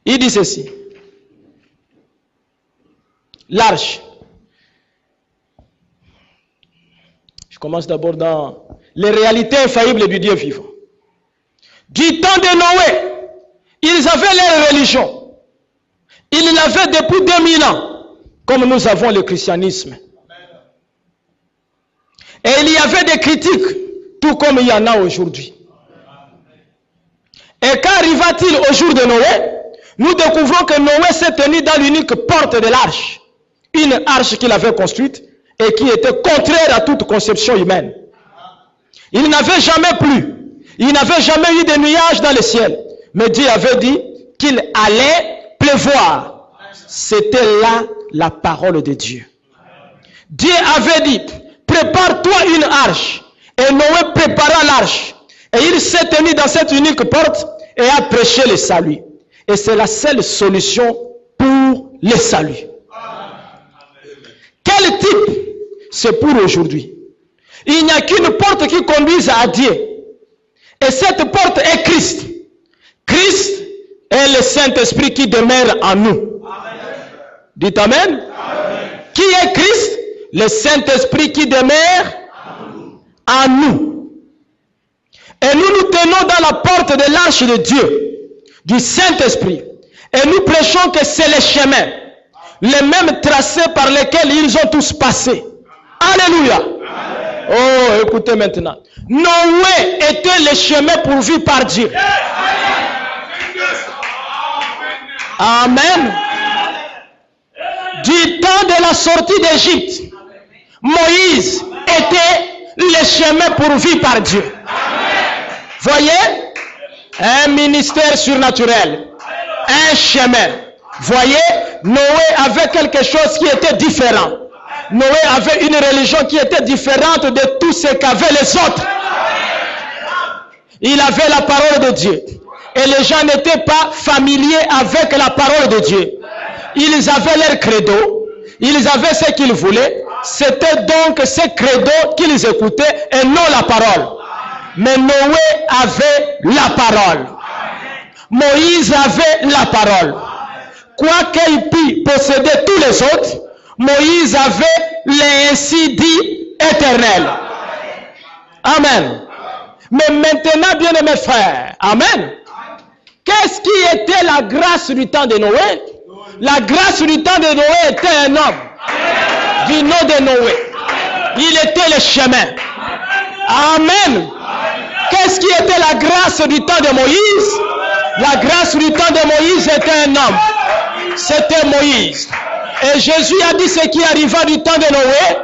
Il dit ceci. L'arche. Je commence d'abord dans les réalités infaillibles du Dieu vivant. Du temps de Noé, ils avaient leur religion. Ils l'avaient depuis 2000 ans, comme nous avons le christianisme. Et il y avait des critiques, tout comme il y en a aujourd'hui. Et qu'arriva-t-il au jour de Noé? Nous découvrons que Noé s'est tenu dans l'unique porte de l'arche. Une arche qu'il avait construite et qui était contraire à toute conception humaine. Il n'avait jamais plu. Il n'avait jamais eu de nuages dans le ciel. Mais Dieu avait dit qu'il allait pleuvoir. C'était là la parole de Dieu. Dieu avait dit, prépare-toi une arche. Et Noé prépara l'arche. Et il s'est tenu dans cette unique porte et a prêché le salut. Et c'est la seule solution pour le salut. Quel type? C'est pour aujourd'hui. Il n'y a qu'une porte qui conduise à Dieu. Et cette porte est Christ. Christ est le Saint-Esprit qui demeure en nous. Dites Amen. Qui est Christ? Le Saint-Esprit qui demeure. en nous. Et nous nous tenons dans la porte de l'arche de Dieu, du Saint-Esprit. Et nous prêchons que c'est les chemins, les mêmes tracés par lesquels ils ont tous passé. Alléluia. Oh, écoutez maintenant. Noé était le chemin pourvu par Dieu. Amen. Du temps de la sortie d'Égypte, Moïse était le chemin pourvu par Dieu. Voyez? Un ministère surnaturel. Un chemin. Voyez? Noé avait quelque chose qui était différent. Noé avait une religion qui était différente de tout ce qu'avaient les autres. Il avait la parole de Dieu. Et les gens n'étaient pas familiers avec la parole de Dieu. Ils avaient leur credo. Ils avaient ce qu'ils voulaient. C'était donc ce credo qu'ils écoutaient et non la parole. Mais Noé avait la parole. Moïse avait la parole. Quoiqu'il pût posséder tous les autres, Moïse avait l'ainsi dit éternel. Amen. Mais maintenant, bien-aimés frères, amen. Qu'est-ce qui était la grâce du temps de Noé? La grâce du temps de Noé était un homme du nom de Noé. Il était le chemin. Amen. Qu'est-ce qui était la grâce du temps de Moïse? La grâce du temps de Moïse était un homme. C'était Moïse. Et Jésus a dit ce qui arriva du temps de Noé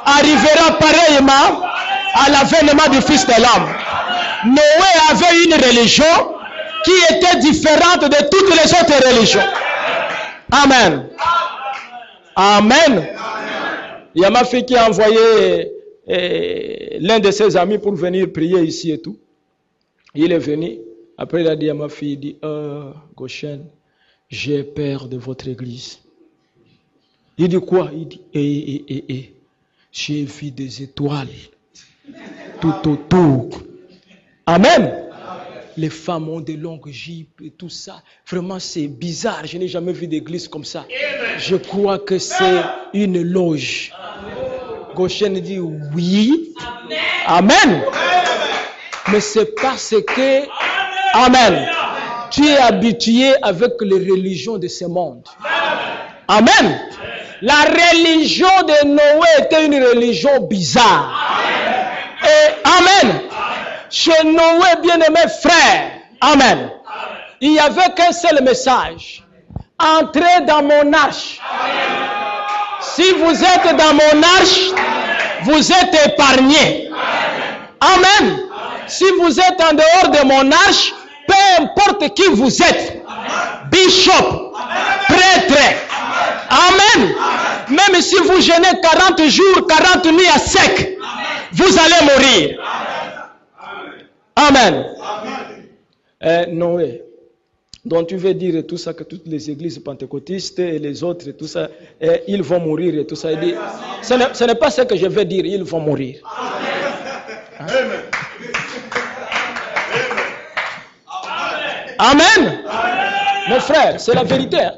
arrivera pareillement à l'avènement du Fils de l'homme. Noé avait une religion qui était différente de toutes les autres religions. Amen. Amen. Il y a ma fille qui a envoyé l'un de ses amis pour venir prier ici et tout. Il est venu. Après, il a dit à ma fille, il dit, Goshen, j'ai peur de votre église. Il dit quoi? Il dit, j'ai vu des étoiles tout autour. Amen. Les femmes ont des longues jupes et tout ça. Vraiment, c'est bizarre. Je n'ai jamais vu d'église comme ça. Je crois que c'est une loge. Goshen dit oui. Amen. Mais c'est parce que, amen, tu es habitué avec les religions de ce monde. Amen. La religion de Noé était une religion bizarre. Et amen. Chez Noé, bien-aimé frère, amen. Il n'y avait qu'un seul message. Entrez dans mon arche. Si vous êtes dans mon arche, vous êtes épargnés. Amen. Si vous êtes en dehors de mon arche, peu importe qui vous êtes, bishop, prêtre, amen. Même si vous jeûnez 40 jours, 40 nuits à sec, vous allez mourir. Amen. Noé, dont tu veux dire tout ça, que toutes les églises pentecôtistes et les autres, et tout ça, ils vont mourir et tout ça. Il dit, ce n'est pas ce que je veux dire, ils vont mourir. Hein? Amen. Mes frères, c'est la vérité. Hein?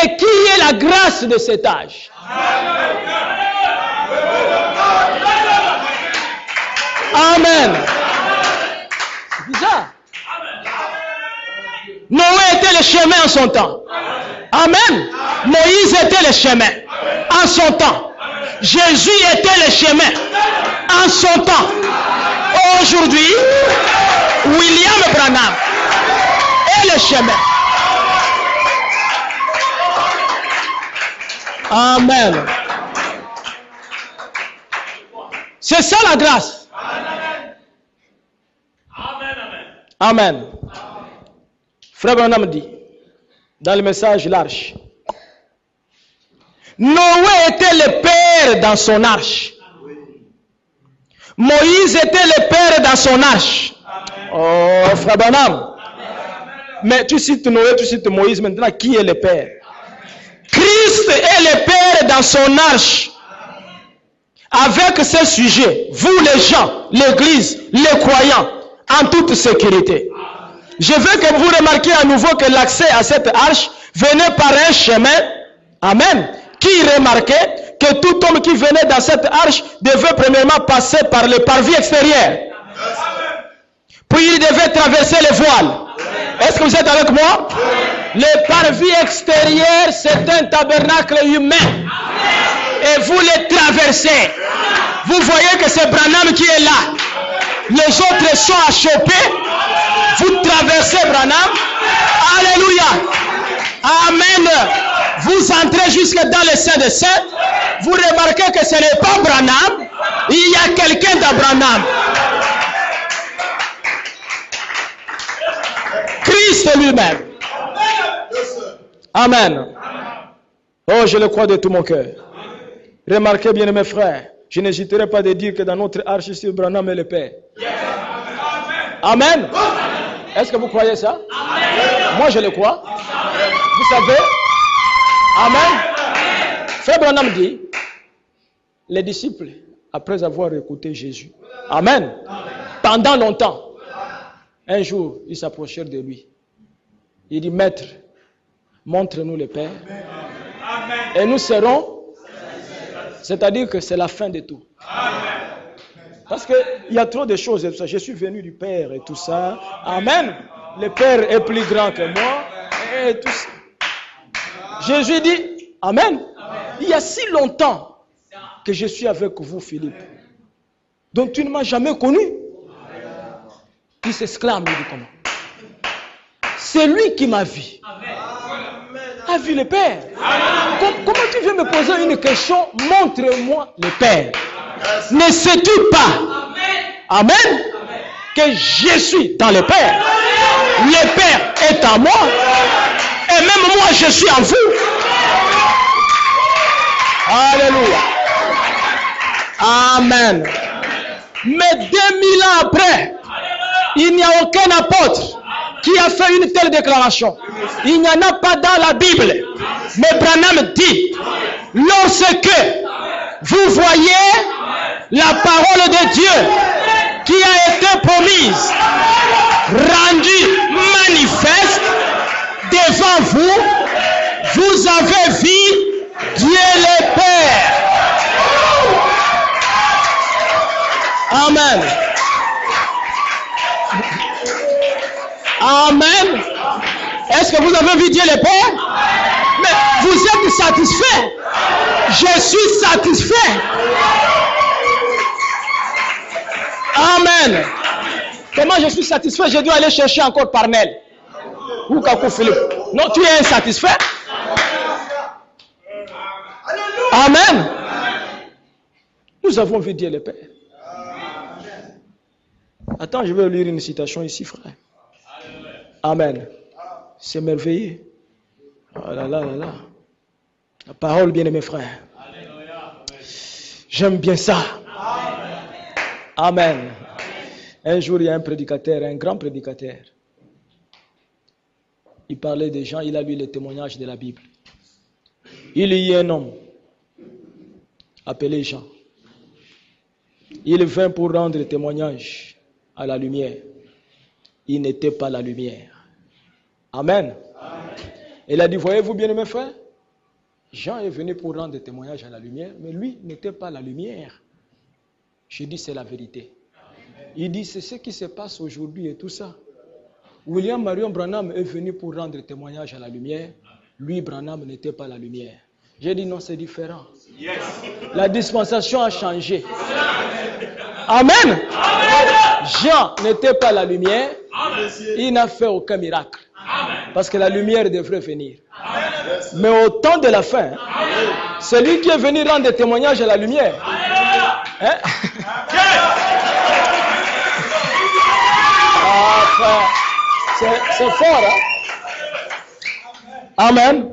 Et qui est la grâce de cet âge? Amen. C'est bizarre. Noé était le chemin en son temps. Amen. Moïse était le chemin en son temps. Jésus était le chemin en son temps. Aujourd'hui, William Branham est le chemin. Amen. C'est ça la grâce. Amen. Frère Branham dit, dans le message l'arche, Noé était le père dans son arche. Moïse était le père dans son arche. Oh, frère Branham. Mais tu cites Noé, tu cites Moïse, maintenant qui est le père? Christ est le père dans son arche. Avec ce sujet, vous les gens, l'église, les croyants, en toute sécurité. Je veux que vous remarquiez à nouveau que l'accès à cette arche venait par un chemin, amen, qui remarquait que tout homme qui venait dans cette arche devait premièrement passer par le parvis extérieur. Puis il devait traverser les voiles. Est-ce que vous êtes avec moi? Le parvis extérieur, c'est un tabernacle humain. Et vous le traversez. Vous voyez que c'est Branham qui est là. Les autres sont achoppés. Vous traversez Branham. Alléluia. Amen. Vous entrez jusque dans le Saint des Saints. Vous remarquez que ce n'est pas Branham. Il y a quelqu'un dans Branham. Christ lui-même. Amen. Oh, je le crois de tout mon cœur. Remarquez bien mes frères. Je n'hésiterai pas de dire que dans notre arche ici, Branham est le Père. Amen. Est-ce que vous croyez ça? Moi, je le crois. Vous savez? Amen. Frère Branham dit, les disciples, après avoir écouté Jésus, Amen, pendant longtemps, un jour, ils s'approchèrent de lui. Il dit, Maître, montre-nous le Père. Et nous serons, c'est-à-dire que c'est la fin de tout. Parce qu'il y a trop de choses. Je suis venu du Père et tout ça. Amen. Le Père est plus grand que moi. Et tout ça. Jésus dit, Amen. Il y a si longtemps que je suis avec vous, Philippe, dont tu ne m'as jamais connu. Il s'exclame, il dit comment? C'est lui qui m'a vu. A vu le Père. Comment tu viens me poser une question? Montre-moi le Père. Ne sais-tu pas, Amen, que je suis dans le Père? Le Père est en moi. Et même moi, je suis en vous. Alléluia. Amen. Mais 2000 ans après, il n'y a aucun apôtre qui a fait une telle déclaration. Il n'y en a pas dans la Bible. Mais Branham dit, lorsque vous voyez la parole de Dieu qui a été promise, rendue manifeste devant vous, vous avez vu Dieu le Père. Amen. Amen. Est-ce que vous avez vu Dieu le Père? Mais vous êtes satisfait. Je suis satisfait. Amen. Comment je suis satisfait? Je dois aller chercher encore Parnell. Ou Kakou Philippe. Non, tu es insatisfait. Amen. Nous avons vu Dieu le Père. Attends, je vais lire une citation ici, frère. Amen. C'est merveilleux. Oh là là là là. La parole, bien aimé frère. J'aime bien ça. Amen. Un jour, il y a un prédicateur, un grand prédicateur. Il parlait des gens, il a lu les témoignages de la Bible. Il y a un homme appelé Jean. Il vint pour rendre témoignage à la lumière. Il n'était pas la lumière. Amen. Il a dit, voyez-vous bien mes frères, Jean est venu pour rendre témoignage à la lumière, mais lui n'était pas la lumière. Je dis, c'est la vérité. Il dit, c'est ce qui se passe aujourd'hui et tout ça. William Marion Branham est venu pour rendre témoignage à la lumière. Lui, Branham, n'était pas la lumière. J'ai dit, non, c'est différent. Yes. La dispensation a changé. Amen. Jean n'était pas la lumière. Il n'a fait aucun miracle. Parce que la lumière devrait venir. Mais au temps de la fin, c'est lui qui est venu rendre témoignage à la lumière. Hein? C'est fort, hein? Amen.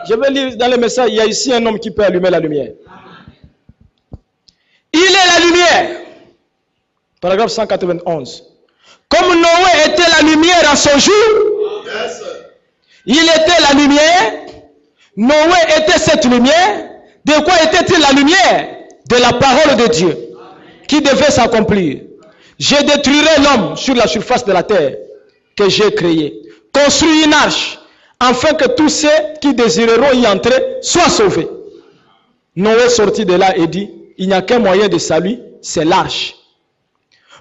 Je vais lire dans le message, il y a ici un homme qui peut allumer la lumière. Il est la lumière. Paragraphe 191. Comme Noé était la lumière en son jour, il était la lumière, Noé était cette lumière. De quoi était-il la lumière? De la parole de Dieu qui devait s'accomplir. Je détruirai l'homme sur la surface de la terre que j'ai créé. Construis une arche afin que tous ceux qui désireront y entrer soient sauvés. Noé sortit de là et dit, il n'y a qu'un moyen de salut, c'est l'arche.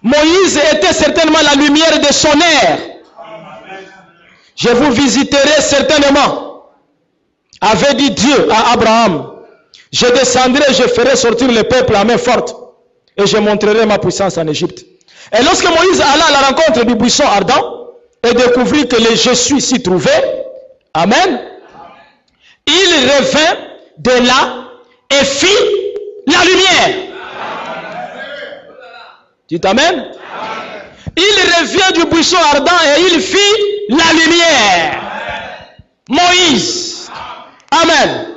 Moïse était certainement la lumière de son ère. Je vous visiterai certainement, avait dit Dieu à Abraham. Je descendrai, je ferai sortir le peuple à main forte et je montrerai ma puissance en Égypte. Et lorsque Moïse alla à la rencontre du buisson ardent et découvrit que les je suis s'y trouvaient, amen, il revint de là et fit la lumière. Dites amen. Il revient du buisson ardent et il fit la lumière. Moïse. Amen.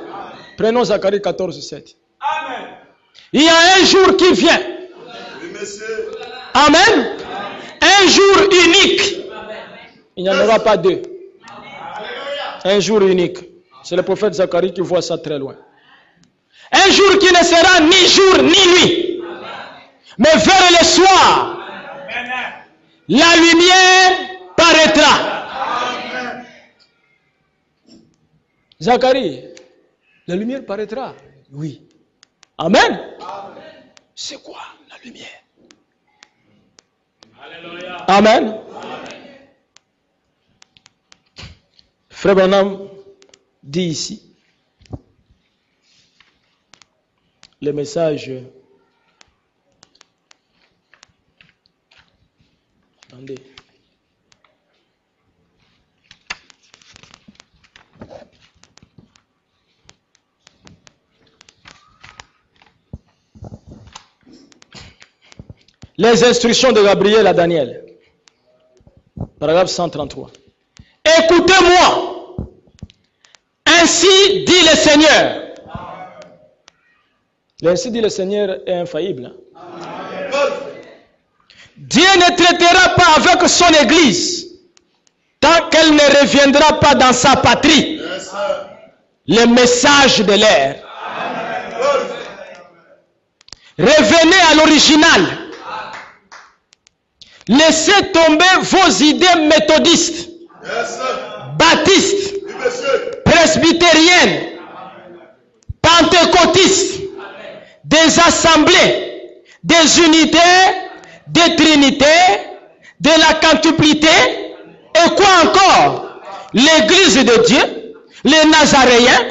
Prenons Zacharie 14, 7. Amen. Il y a un jour qui vient. Amen. Un jour unique. Il n'y en aura pas deux. Un jour unique. C'est le prophète Zacharie qui voit ça très loin. Un jour qui ne sera ni jour ni nuit. Mais vers le soir, la lumière paraîtra. Zacharie, la lumière paraîtra. Oui. Amen. C'est quoi la lumière? Amen. Frère Branham dit ici, le message. Attendez. Les instructions de Gabriel à Daniel. Paragraphe 133. Écoutez-moi. Ainsi dit le Seigneur. Ainsi dit le Seigneur est infaillible. Dieu ne traitera pas avec son église tant qu'elle ne reviendra pas dans sa patrie. Le message de l'air. Revenez à l'original. Laissez tomber vos idées méthodistes, baptistes, presbytériennes, pentecôtistes, des assemblées, des unités, des trinités, de la quintuplicité, et quoi encore? L'église de Dieu, les Nazaréens,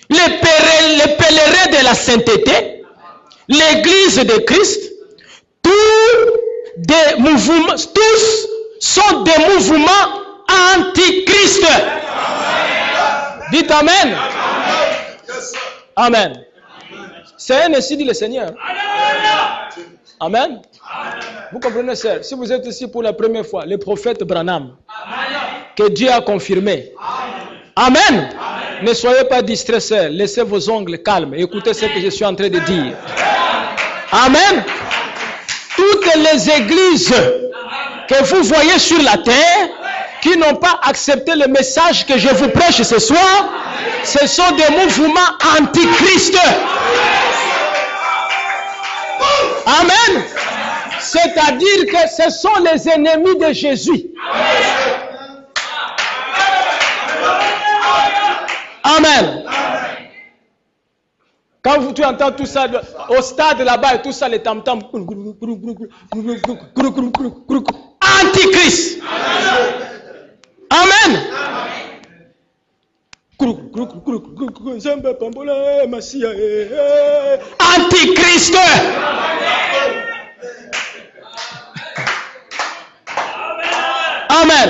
les pèlerins de la sainteté, l'église de Christ, tous sont des mouvements antichrist. Dites Amen. Amen. C'est ainsi dit le Seigneur. Amen. Vous comprenez, sœur? Si vous êtes ici pour la première fois, le prophète Branham, que Dieu a confirmé. Amen. Ne soyez pas distraits, sœur. Laissez vos ongles calmes. Écoutez ce que je suis en train de dire. Amen. Toutes les églises que vous voyez sur la terre, qui n'ont pas accepté le message que je vous prêche ce soir, ce sont des mouvements antichrist. Amen. C'est-à-dire que ce sont les ennemis de Jésus. Amen. Quand tu entends tout ça, au stade là-bas, et tout ça, les tam-tam, antichrist. Amen. Antichrist. Amen.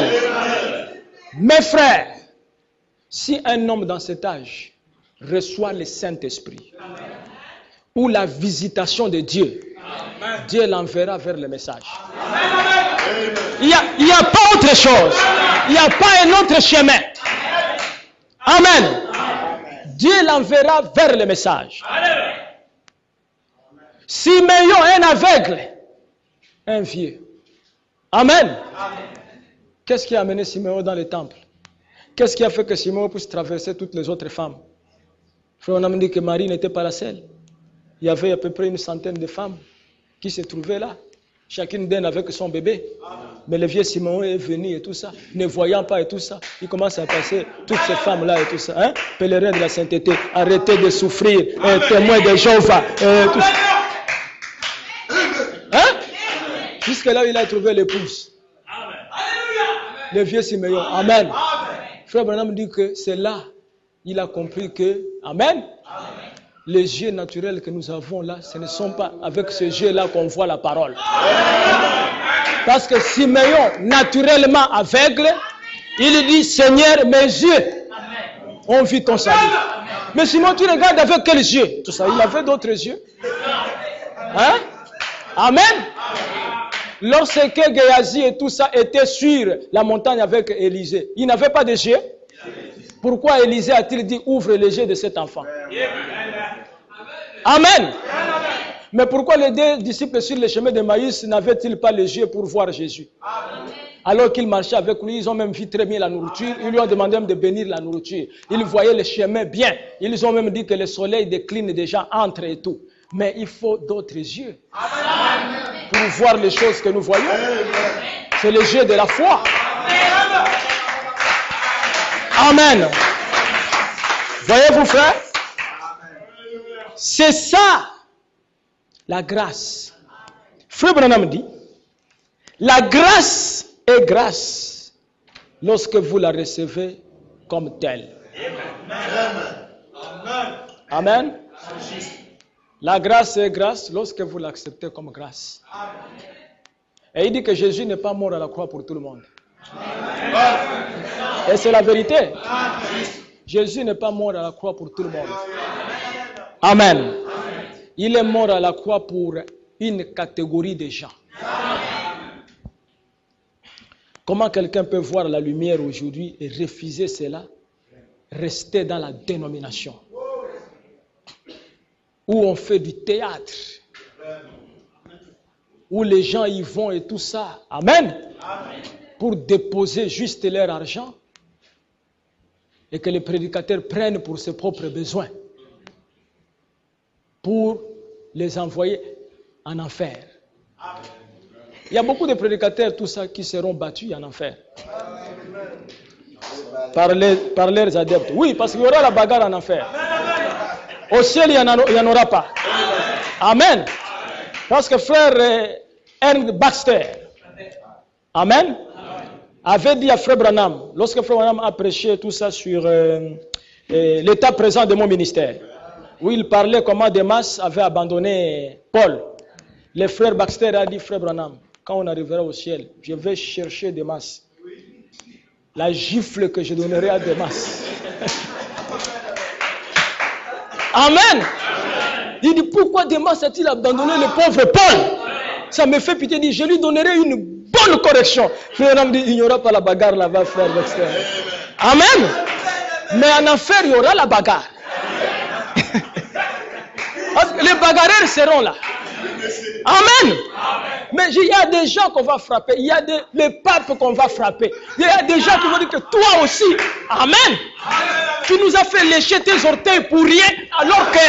Mes frères, si un homme dans cet âge reçoit le Saint-Esprit ou la visitation de Dieu, Dieu l'enverra vers le message. Il n'y a pas autre chose. Il n'y a pas un autre chemin. Amen. Dieu l'enverra vers le message. Siméon, un aveugle, un vieux. Amen. Qu'est-ce qui a amené Siméon dans le temple? Qu'est-ce qui a fait que Siméon puisse traverser toutes les autres femmes? On a dit que Marie n'était pas la seule. Il y avait à peu près une centaine de femmes qui se trouvaient là. Chacune d'elles avec son bébé. Mais le vieux Simeon est venu et tout ça, ne voyant pas et tout ça. Il commence à passer toutes ces femmes-là et tout ça. Hein? Pèlerins de la sainteté, arrêtez de souffrir, témoins de Jéhovah, tout ça. Hein? Jusque là, il a trouvé l'épouse. Le vieux Simeon. Amen. Frère Branham dit que c'est là, il a compris que, Amen. Les yeux naturels que nous avons là, ce ne sont pas avec ce yeux-là qu'on voit la parole. Parce que Simeon, naturellement aveugle, il dit, Seigneur, mes yeux ont vu ton salut. Mais Simon, tu regardes avec quels yeux? Tout ça, il avait d'autres yeux. Hein? Amen. Lorsque Géasi et tout ça étaient sur la montagne avec Élisée, il n'avait pas de yeux. Pourquoi Élisée a-t-il dit, ouvre les yeux de cet enfant? Amen. Mais pourquoi les deux disciples sur le chemin de Maïs n'avaient-ils pas les yeux pour voir Jésus? Alors qu'ils marchaient avec lui, ils ont même vu très bien la nourriture. Ils lui ont demandé même de bénir la nourriture. Ils voyaient le chemin bien. Ils ont même dit que le soleil décline déjà entre et tout. Mais il faut d'autres yeux pour voir les choses que nous voyons. C'est les yeux de la foi. Amen. Voyez-vous, frère? C'est ça, la grâce. Frère Branham dit, la grâce est grâce lorsque vous la recevez comme telle. Amen. La grâce est grâce lorsque vous l'acceptez comme grâce. Et il dit que Jésus n'est pas mort à la croix pour tout le monde. Et c'est la vérité. Jésus n'est pas mort à la croix pour tout le monde. Amen. Il est mort à la croix pour une catégorie de gens. Comment quelqu'un peut voir la lumière aujourd'hui et refuser cela, rester dans la dénomination où on fait du théâtre, où les gens y vont et tout ça, amen, pour déposer juste leur argent et que les prédicateurs prennent pour ses propres besoins, pour les envoyer en enfer. Il y a beaucoup de prédicateurs, tout ça, qui seront battus en enfer. Par leurs adeptes. Oui, parce qu'il y aura la bagarre en enfer. Au ciel, il n'y en aura pas. Amen. Parce que frère Ernst Baxter, amen, avait dit à frère Branham, lorsque frère Branham a prêché tout ça sur l'état présent de mon ministère, où il parlait comment Demas avait abandonné Paul. Le frère Baxter a dit, frère Branham, quand on arrivera au ciel, je vais chercher Demas. La gifle que je donnerai à Demas. Amen. Il dit, pourquoi Demas a-t-il abandonné le pauvre Paul? Ça me fait pitié. Il dit, je lui donnerai une bonne correction. Frère Branham dit, il n'y aura pas la bagarre là-bas, frère Baxter. Amen. Mais en enfer, il y aura la bagarre. Les bagarreurs seront là. Amen. Mais il y a des gens qu'on va frapper. Il y a les papes qu'on va frapper. Il y a des gens qui vont dire que toi aussi. Amen. Tu nous as fait lécher tes orteils pour rien alors que...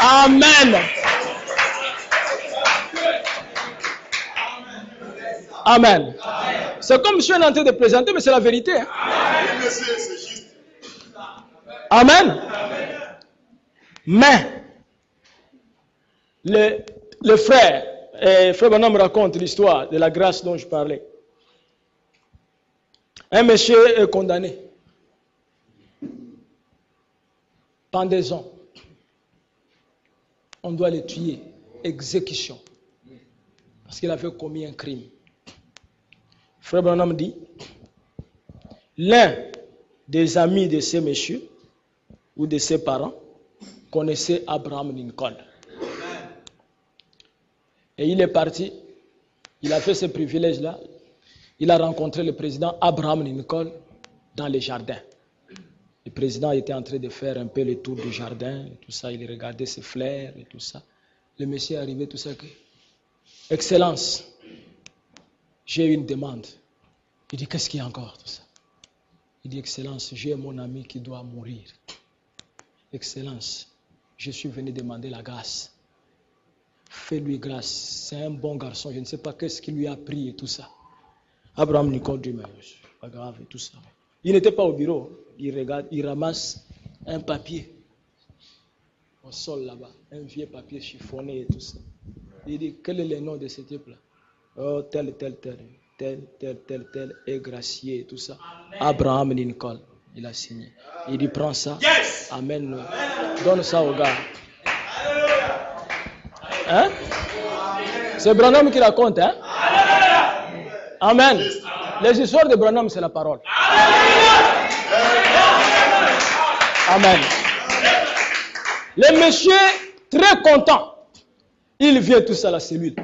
Amen. Amen. C'est comme je suis en train de présenter, mais c'est la vérité. Hein? Amen. Mais, le frère, frère Branham raconte l'histoire de la grâce dont je parlais. Un monsieur est condamné. Pendaison. On doit le tuer. Exécution. Parce qu'il avait commis un crime. Frère Branham dit, l'un des amis de ce monsieur, ou de ses parents, connaissait Abraham Lincoln. Et il est parti, il a fait ce privilège-là, il a rencontré le président Abraham Lincoln dans les jardins. Le président était en train de faire un peu le tour du jardin, et tout ça, il regardait ses fleurs et tout ça. Le monsieur est arrivé, tout ça, que, Excellence, j'ai une demande. Il dit, qu'est-ce qu'il y a encore, tout ça? Il dit, Excellence, j'ai mon ami qui doit mourir. Excellence, Je suis venu demander la grâce. Fais-lui grâce. C'est un bon garçon. Je ne sais pas qu'est-ce qu'il lui a pris et tout ça. Abraham Nicole dit, mais pas grave et tout ça. Il n'était pas au bureau. Il regarde, il ramasse un papier au sol là-bas. Un vieux papier chiffonné et tout ça. Il dit, quel est le nom de ce type-là? Oh, tel, et gracié et tout ça. Abraham Lincoln. Il a signé. Il dit, prends ça. Yes. Amen. Donne ça au gars. Hein? C'est Branham qui raconte, hein? Amen. Les histoires de Branham, c'est la parole. Amen. Le monsieur, très content, il vient tout ça à la cellule.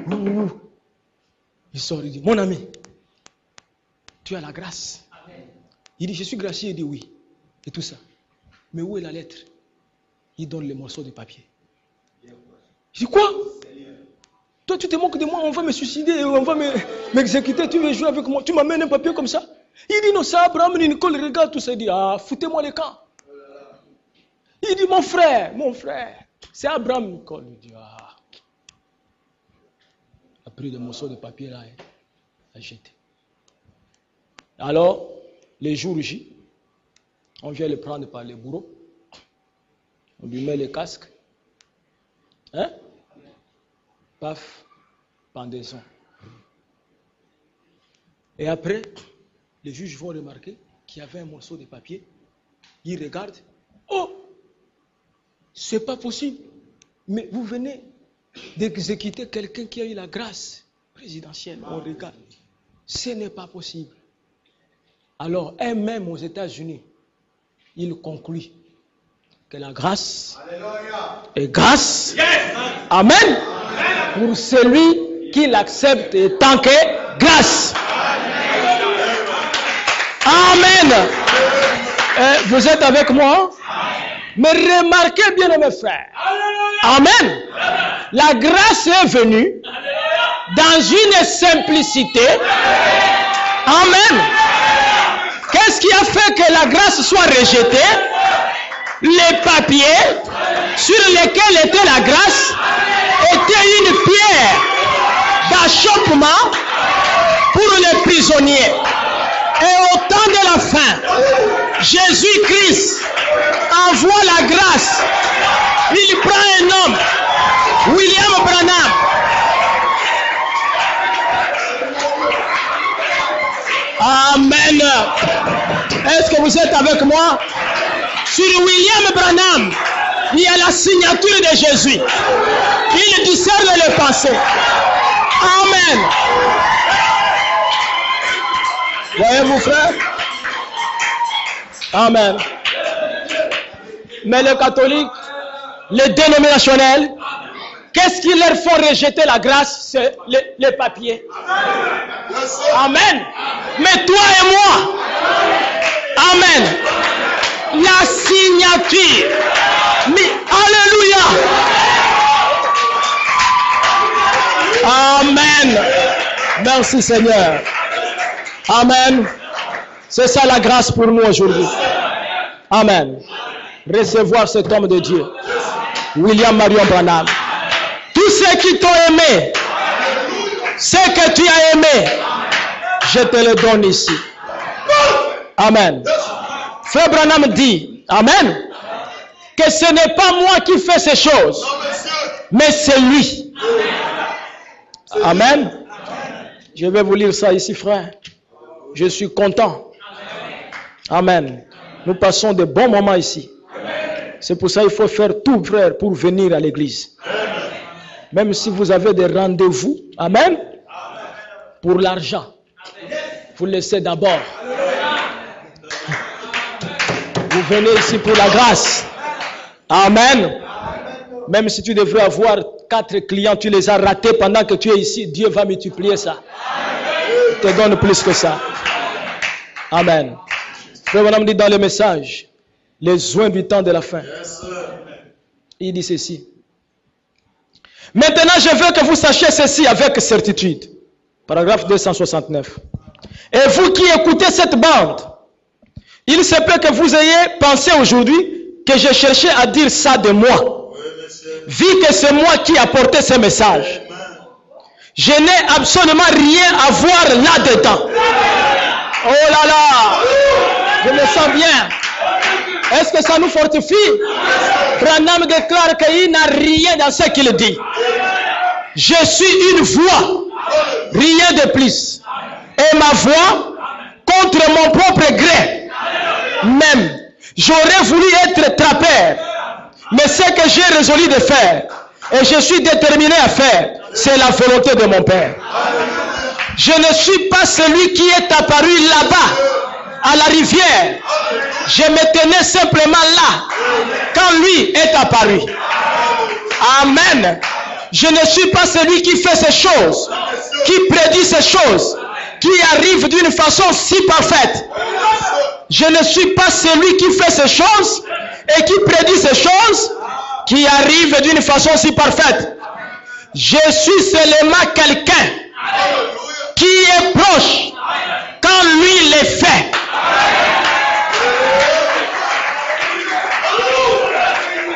Il sort, il dit, mon ami, tu as la grâce. Il dit, je suis gracieux. Il dit, oui. Et tout ça. Mais où est la lettre? Il donne les morceaux de papier. Je dis, quoi? Toi, tu te moques de moi, on va me suicider, on va m'exécuter, tu veux jouer avec moi, tu m'amènes un papier comme ça? Il dit, non, ça, Abraham Lincoln regarde tout ça, il dit, ah, foutez-moi les camps. Il dit, mon frère, c'est Abraham Lincoln. Il dit, ah. Il a pris des morceaux de papier là, il a jeté. Alors, les jours J, on vient le prendre par les bourreaux, on lui met le casque, hein? Paf, pendaison. Et après, les juges vont remarquer qu'il y avait un morceau de papier. Ils regardent. Oh, c'est pas possible. Mais vous venez d'exécuter quelqu'un qui a eu la grâce présidentielle. On regarde. Ce n'est pas possible. Alors, même aux États-Unis, il conclut que la grâce est grâce. Amen. Pour celui qui l'accepte tant que grâce. Amen. Vous êtes avec moi? Mais remarquez bien, mes frères. Amen. La grâce est venue dans une simplicité. Amen. Qu'est-ce qui a fait que la grâce soit rejetée? Les papiers sur lesquels était la grâce étaient une pierre d'achoppement pour les prisonniers. Et au temps de la fin, Jésus-Christ envoie la grâce. Il prend un homme, William Branham. Amen. Est-ce que vous êtes avec moi? Sur William Branham, il y a la signature de Jésus. Il discerne les pensées. Amen. Voyez-vous, frère? Amen. Mais les catholiques, les dénominationnels, qu'est-ce qui leur fait rejeter la grâce? C'est les papiers. Amen. Mais toi et moi, amen. La signature. Mais, alléluia. Amen. Merci Seigneur. Amen. C'est ça la grâce pour nous aujourd'hui. Amen. Recevoir cet homme de Dieu, William Marion Branham. Tous ceux qui t'ont aimé, ce que tu as aimé, je te le donne ici. Amen. Frère Branham dit, amen, que ce n'est pas moi qui fais ces choses, mais c'est lui. Amen. Je vais vous lire ça ici, frère. Je suis content. Amen. Nous passons de bons moments ici. C'est pour ça qu'il faut faire tout, frère, pour venir à l'église. Même si vous avez des rendez-vous, amen, pour l'argent, vous laissez d'abord. Vous venez ici pour la grâce. Amen. Même si tu devrais avoir 4 clients, tu les as ratés pendant que tu es ici, Dieu va multiplier ça. Il te donne plus que ça. Amen. Frère Branham dit dans le message, les oins du temps de la fin. Il dit ceci. Maintenant, je veux que vous sachiez ceci avec certitude. Paragraphe 269. Et vous qui écoutez cette bande, il se peut que vous ayez pensé aujourd'hui que j'ai cherché à dire ça de moi. vu que c'est moi qui ai porté ce message, je n'ai absolument rien à voir là-dedans. Oh là là, je me sens bien. Est-ce que ça nous fortifie? Branham déclare qu'il n'a rien dans ce qu'il dit. Je suis une voix, rien de plus. Et ma voix, contre mon propre gré, même, j'aurais voulu être trappeur. Mais ce que j'ai résolu de faire, et je suis déterminé à faire, c'est la volonté de mon Père. Je ne suis pas celui qui est apparu là-bas, à la rivière. Je me tenais simplement là, quand lui est apparu. Amen. Je ne suis pas celui qui fait ces choses, qui prédit ces choses, qui arrive d'une façon si parfaite. Je ne suis pas celui qui fait ces choses et qui prédit ces choses, qui arrive d'une façon si parfaite. Je suis seulement quelqu'un qui est proche quand lui les fait.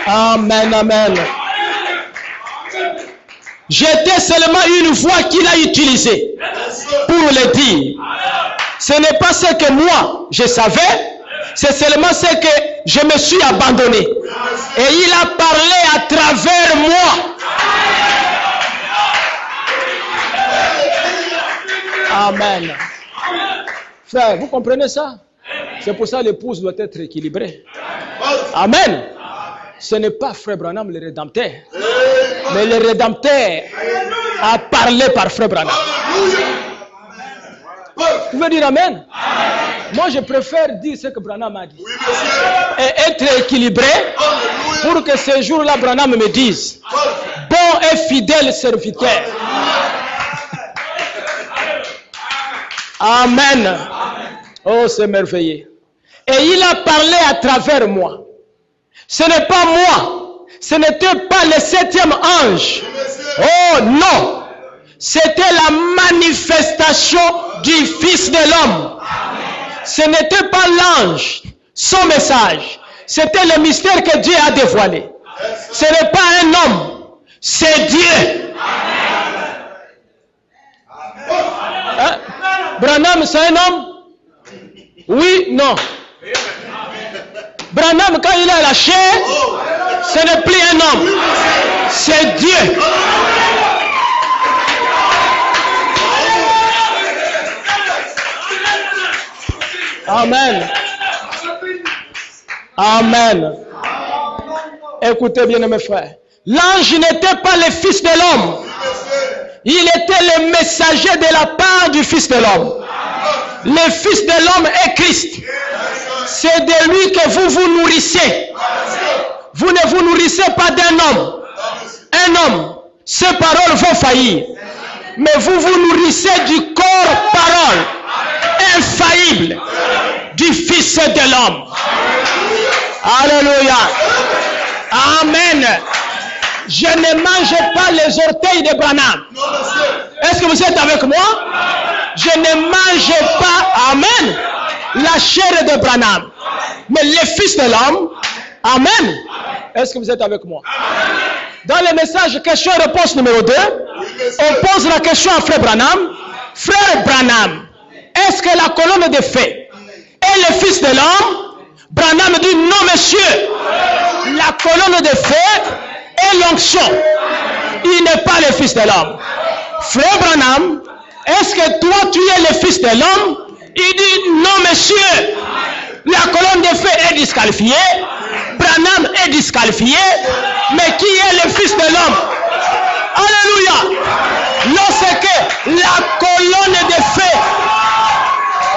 Amen, amen. J'étais seulement une voix qu'il a utilisée pour le dire. Ce n'est pas ce que moi je savais, c'est seulement ce que je me suis abandonné. Et il a parlé à travers moi. Amen. Frère, vous comprenez ça? C'est pour ça que l'épouse doit être équilibrée. Amen. Ce n'est pas Frère Branham le Rédempteur, mais le Rédempteur a parlé par Frère Branham. Vous pouvez dire Amen? Moi, je préfère dire ce que Branham a dit. Et être équilibré pour que ce jour-là, Branham me dise, bon et fidèle serviteur. Amen. Oh, c'est merveilleux. Et il a parlé à travers moi. Ce n'est pas moi. Ce n'était pas le 7e ange. Oh non. C'était la manifestation du Fils de l'homme. Ce n'était pas l'ange, son message. C'était le mystère que Dieu a dévoilé. Ce n'est pas un homme, c'est Dieu. Hein? Branham, c'est un homme? Oui, non. Branham, quand il a la chair, ce n'est plus un homme, c'est Dieu. Amen. Amen. Écoutez bien mes frères. L'ange n'était pas le Fils de l'homme. Il était le messager de la part du Fils de l'homme. Le Fils de l'homme est Christ. C'est de lui que vous vous nourrissez. Vous ne vous nourrissez pas d'un homme. Un homme, ses paroles vont faillir. Mais vous vous nourrissez du corps-parole infaillible du Fils de l'homme. Alléluia. Amen. Je ne mange pas les orteils de Branham. Est-ce que vous êtes avec moi? Je ne mange pas, amen, la chair de Branham. Mais le Fils de l'homme, amen. Est-ce que vous êtes avec moi? Dans le message question-réponse numéro 2, on pose la question à Frère Branham. Frère Branham, est-ce que la colonne de feu est le Fils de l'homme? Branham dit non, monsieur. La colonne de feu est l'onction. Il n'est pas le Fils de l'homme. Frère Branham, est-ce que toi tu es le Fils de l'homme? Il dit non, monsieur. La colonne de feu est disqualifiée. Branham est disqualifié. Mais qui est le Fils de l'homme? Alléluia. Lorsque la colonne de feu,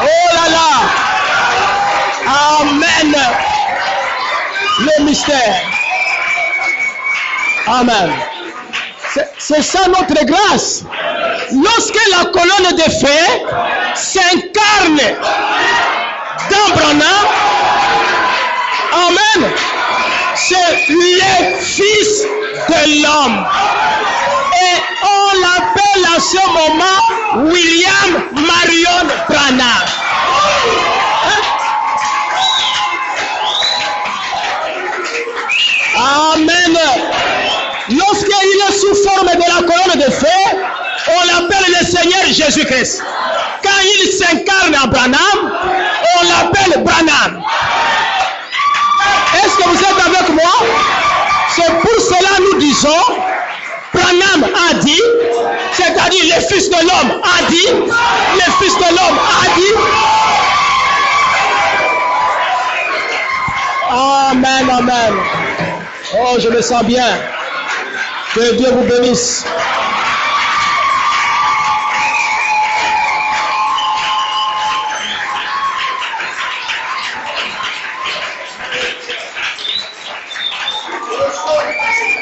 oh là là, amen, le mystère, amen. C'est ça notre grâce. Lorsque la colonne de feu s'incarne dans Branham, amen, c'est le Fils de l'homme. Et on l'appelle à ce moment William Marion Branham. Amen. Seigneur Jésus-Christ. Quand il s'incarne en Branham, on l'appelle Branham. Est-ce que vous êtes avec moi? C'est pour cela nous disons, Branham a dit, c'est-à-dire le Fils de l'homme a dit, le Fils de l'homme a dit. Amen, amen. Oh, je me sens bien. Que Dieu vous bénisse.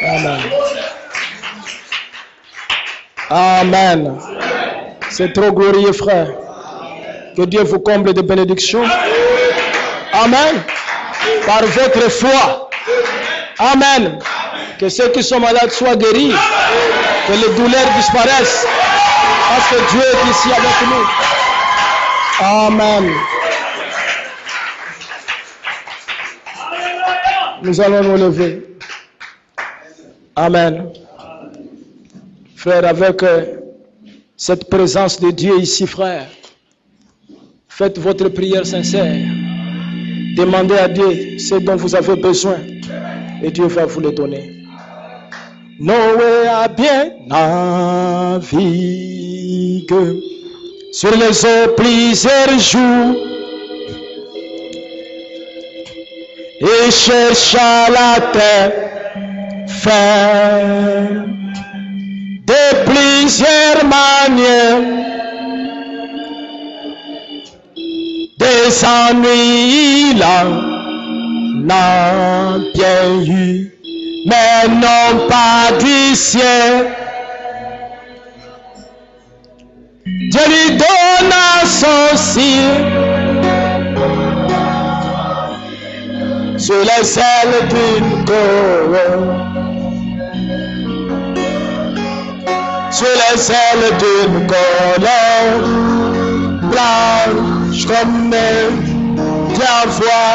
Amen. Amen. C'est trop glorieux, frère. Que Dieu vous comble de bénédictions. Amen. Par votre foi. Amen. Que ceux qui sont malades soient guéris. Que les douleurs disparaissent. Parce que Dieu est ici avec nous. Amen. Nous allons nous lever. Amen. Frère, avec cette présence de Dieu ici, frère, faites votre prière sincère. Demandez à Dieu ce dont vous avez besoin et Dieu va vous le donner. Noé a bien navigué sur les eaux plusieurs jours et chercha la terre ferme de plusieurs manières. Des ennuis là n'a bien eu, mais non pas du ciel. Dieu lui donna son ciel sur les ailes d'une colombe. Sur les ailes d'une colombe blanche comme neige, Dieu envoya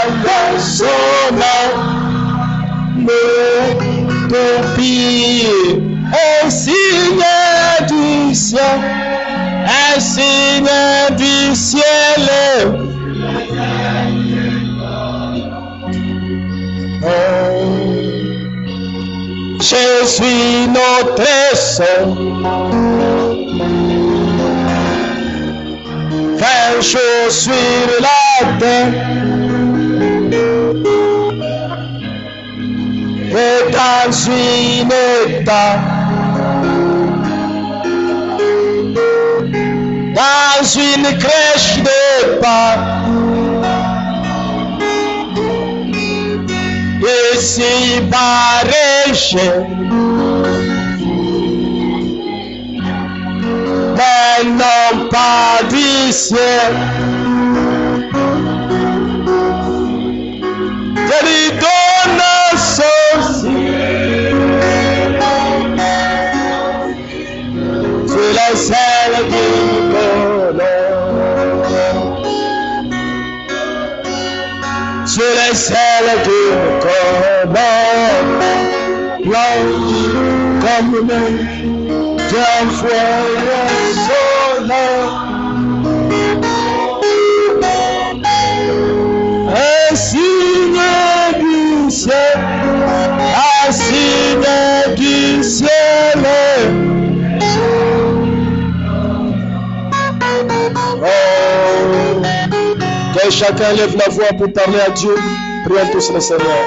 son âme pour piller un signe du ciel, un signe du ciel. Oh, Jésus notre Saint, fait chaud sur la terre et dans une état, dans une crèche de pas, et si barré, mais non pas du ciel. Je lui donne son ciel sur les ailes du colombe, sur les ailes du colombe, blanche comme neige. J'envoie son âme, un signe du ciel, un signe du ciel. Oh, que chacun lève la voix pour parler à Dieu. Prions tous le Seigneur.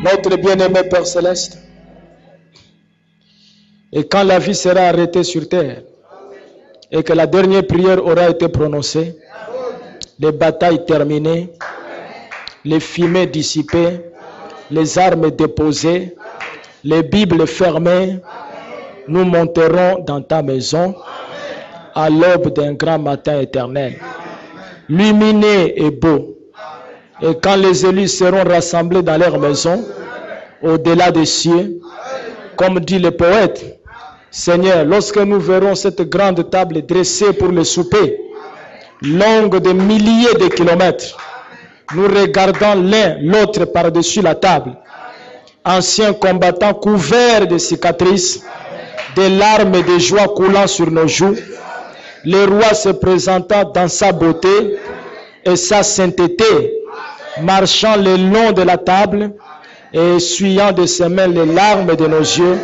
Notre bien-aimé Père Céleste, et quand la vie sera arrêtée sur terre et que la dernière prière aura été prononcée, les batailles terminées, les fumées dissipées, les armes déposées, les Bibles fermées, nous monterons dans ta maison à l'aube d'un grand matin éternel, lumineux et beau. Et quand les élus seront rassemblés dans leur maison, au-delà des cieux, comme dit le poète, Seigneur, lorsque nous verrons cette grande table dressée pour le souper, longue de milliers de kilomètres, nous regardons l'un l'autre par-dessus la table, anciens combattants couverts de cicatrices, des larmes et des joies coulant sur nos joues, le roi se présentant dans sa beauté et sa sainteté, marchant le long de la table et essuyant de ses mains les larmes de nos yeux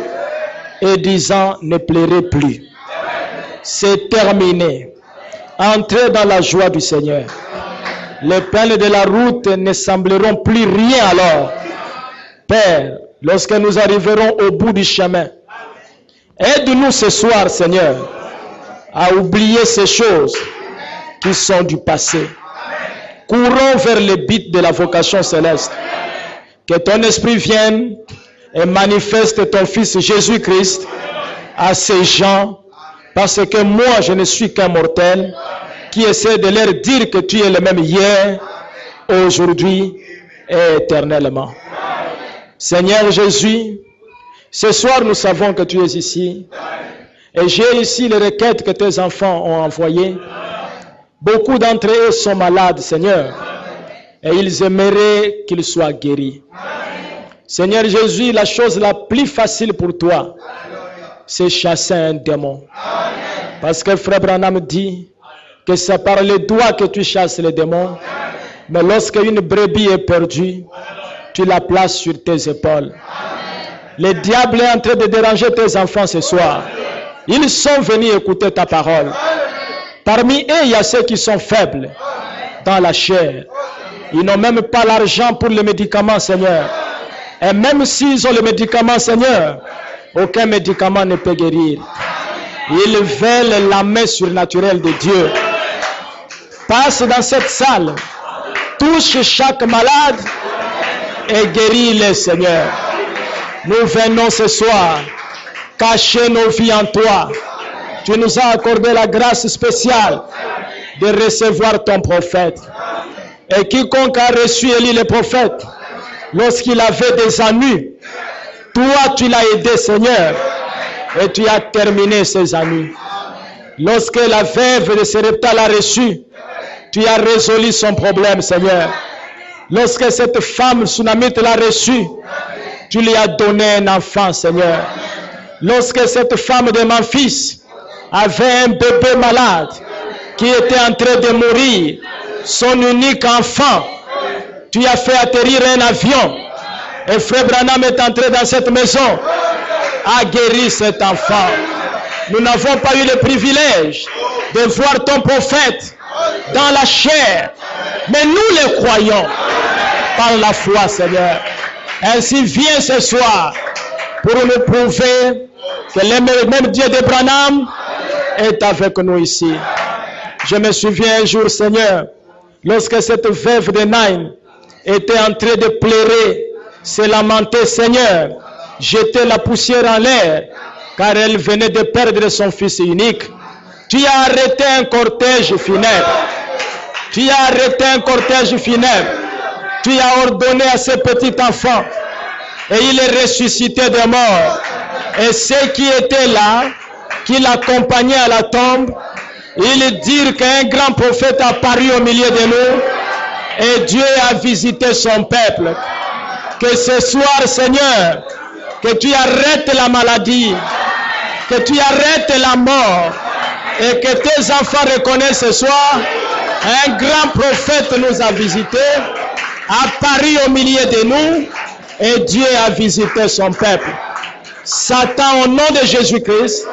et disant, ne pleurez plus. C'est terminé. Entrez dans la joie du Seigneur. Les peines de la route ne sembleront plus rien alors. Père, lorsque nous arriverons au bout du chemin, aide-nous ce soir, Seigneur, à oublier ces choses qui sont du passé. Courons vers le but de la vocation céleste. Que ton esprit vienne et manifeste ton Fils Jésus-Christ à ces gens, parce que moi, je ne suis qu'un mortel qui essaie de leur dire que tu es le même hier, aujourd'hui et éternellement. Seigneur Jésus, ce soir nous savons que tu es ici. Et j'ai ici les requêtes que tes enfants ont envoyées. Beaucoup d'entre eux sont malades, Seigneur. Et ils aimeraient qu'ils soient guéris. Seigneur Jésus, la chose la plus facile pour toi, c'est chasser un démon. Parce que Frère Branham dit que c'est par les doigts que tu chasses les démons. Mais lorsque une brebis est perdue, tu la places sur tes épaules. Le diable est en train de déranger tes enfants ce soir. Ils sont venus écouter ta parole. Parmi eux, il y a ceux qui sont faibles dans la chair. Ils n'ont même pas l'argent pour les médicaments, Seigneur. Et même s'ils ont les médicaments, Seigneur, aucun médicament ne peut guérir. Ils veulent la main surnaturelle de Dieu. Passe dans cette salle, touche chaque malade et guéris-les, Seigneur. Nous venons ce soir cacher nos vies en toi. Tu nous as accordé la grâce spéciale de recevoir ton prophète. Et quiconque a reçu Élie le prophète, lorsqu'il avait des ennuis, toi tu l'as aidé, Seigneur, et tu as terminé ses ennuis. Lorsque la veuve de Sarepta l'a reçu, tu as résolu son problème, Seigneur. Lorsque cette femme tsunamite l'a reçu, tu lui as donné un enfant, Seigneur. Lorsque cette femme de Memphis avait un bébé malade qui était en train de mourir, son unique enfant, tu as fait atterrir un avion. Et Frère Branham est entré dans cette maison à guérir cet enfant. Nous n'avons pas eu le privilège de voir ton prophète dans la chair, mais nous le croyons par la foi, Seigneur. Ainsi, viens ce soir pour nous prouver que le même Dieu de Branham est avec nous ici. Je me souviens un jour, Seigneur, lorsque cette veuve de Naïm était en train de pleurer, se lamenter, Seigneur, jeter la poussière en l'air, car elle venait de perdre son fils unique. Tu as arrêté un cortège funèbre. Tu as arrêté un cortège funèbre. Tu as ordonné à ce petit enfant, et il est ressuscité de mort. Et ceux qui étaient là, qui l'accompagnaient à la tombe, ils dirent qu'un grand prophète a apparu au milieu de nous, et Dieu a visité son peuple. Que ce soir, Seigneur, que tu arrêtes la maladie, que tu arrêtes la mort, et que tes enfants reconnaissent ce soir, un grand prophète nous a visités, apparu au milieu de nous, et Dieu a visité son peuple. Satan, au nom de Jésus-Christ,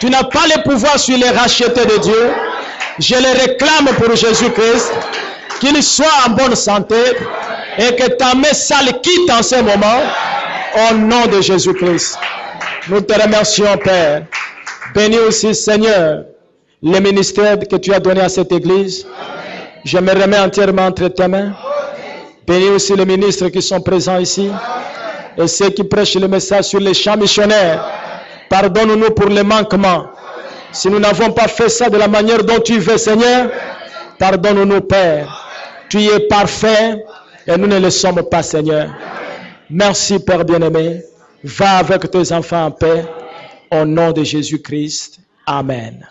tu n'as pas le pouvoir sur les rachetés de Dieu. Je les réclame pour Jésus-Christ, qu'il soit en bonne santé et que ta main sale quitte en ce moment, au nom de Jésus-Christ. Nous te remercions, Père. Bénis aussi, Seigneur, le ministère que tu as donné à cette église. Je me remets entièrement entre tes mains. Bénis aussi les ministres qui sont présents ici et ceux qui prêchent le message sur les champs missionnaires. Pardonne-nous pour les manquements. Si nous n'avons pas fait ça de la manière dont tu veux, Seigneur, pardonne-nous, Père. Tu es parfait et nous ne le sommes pas, Seigneur. Merci, Père bien-aimé. Va avec tes enfants en paix. Au nom de Jésus-Christ. Amen.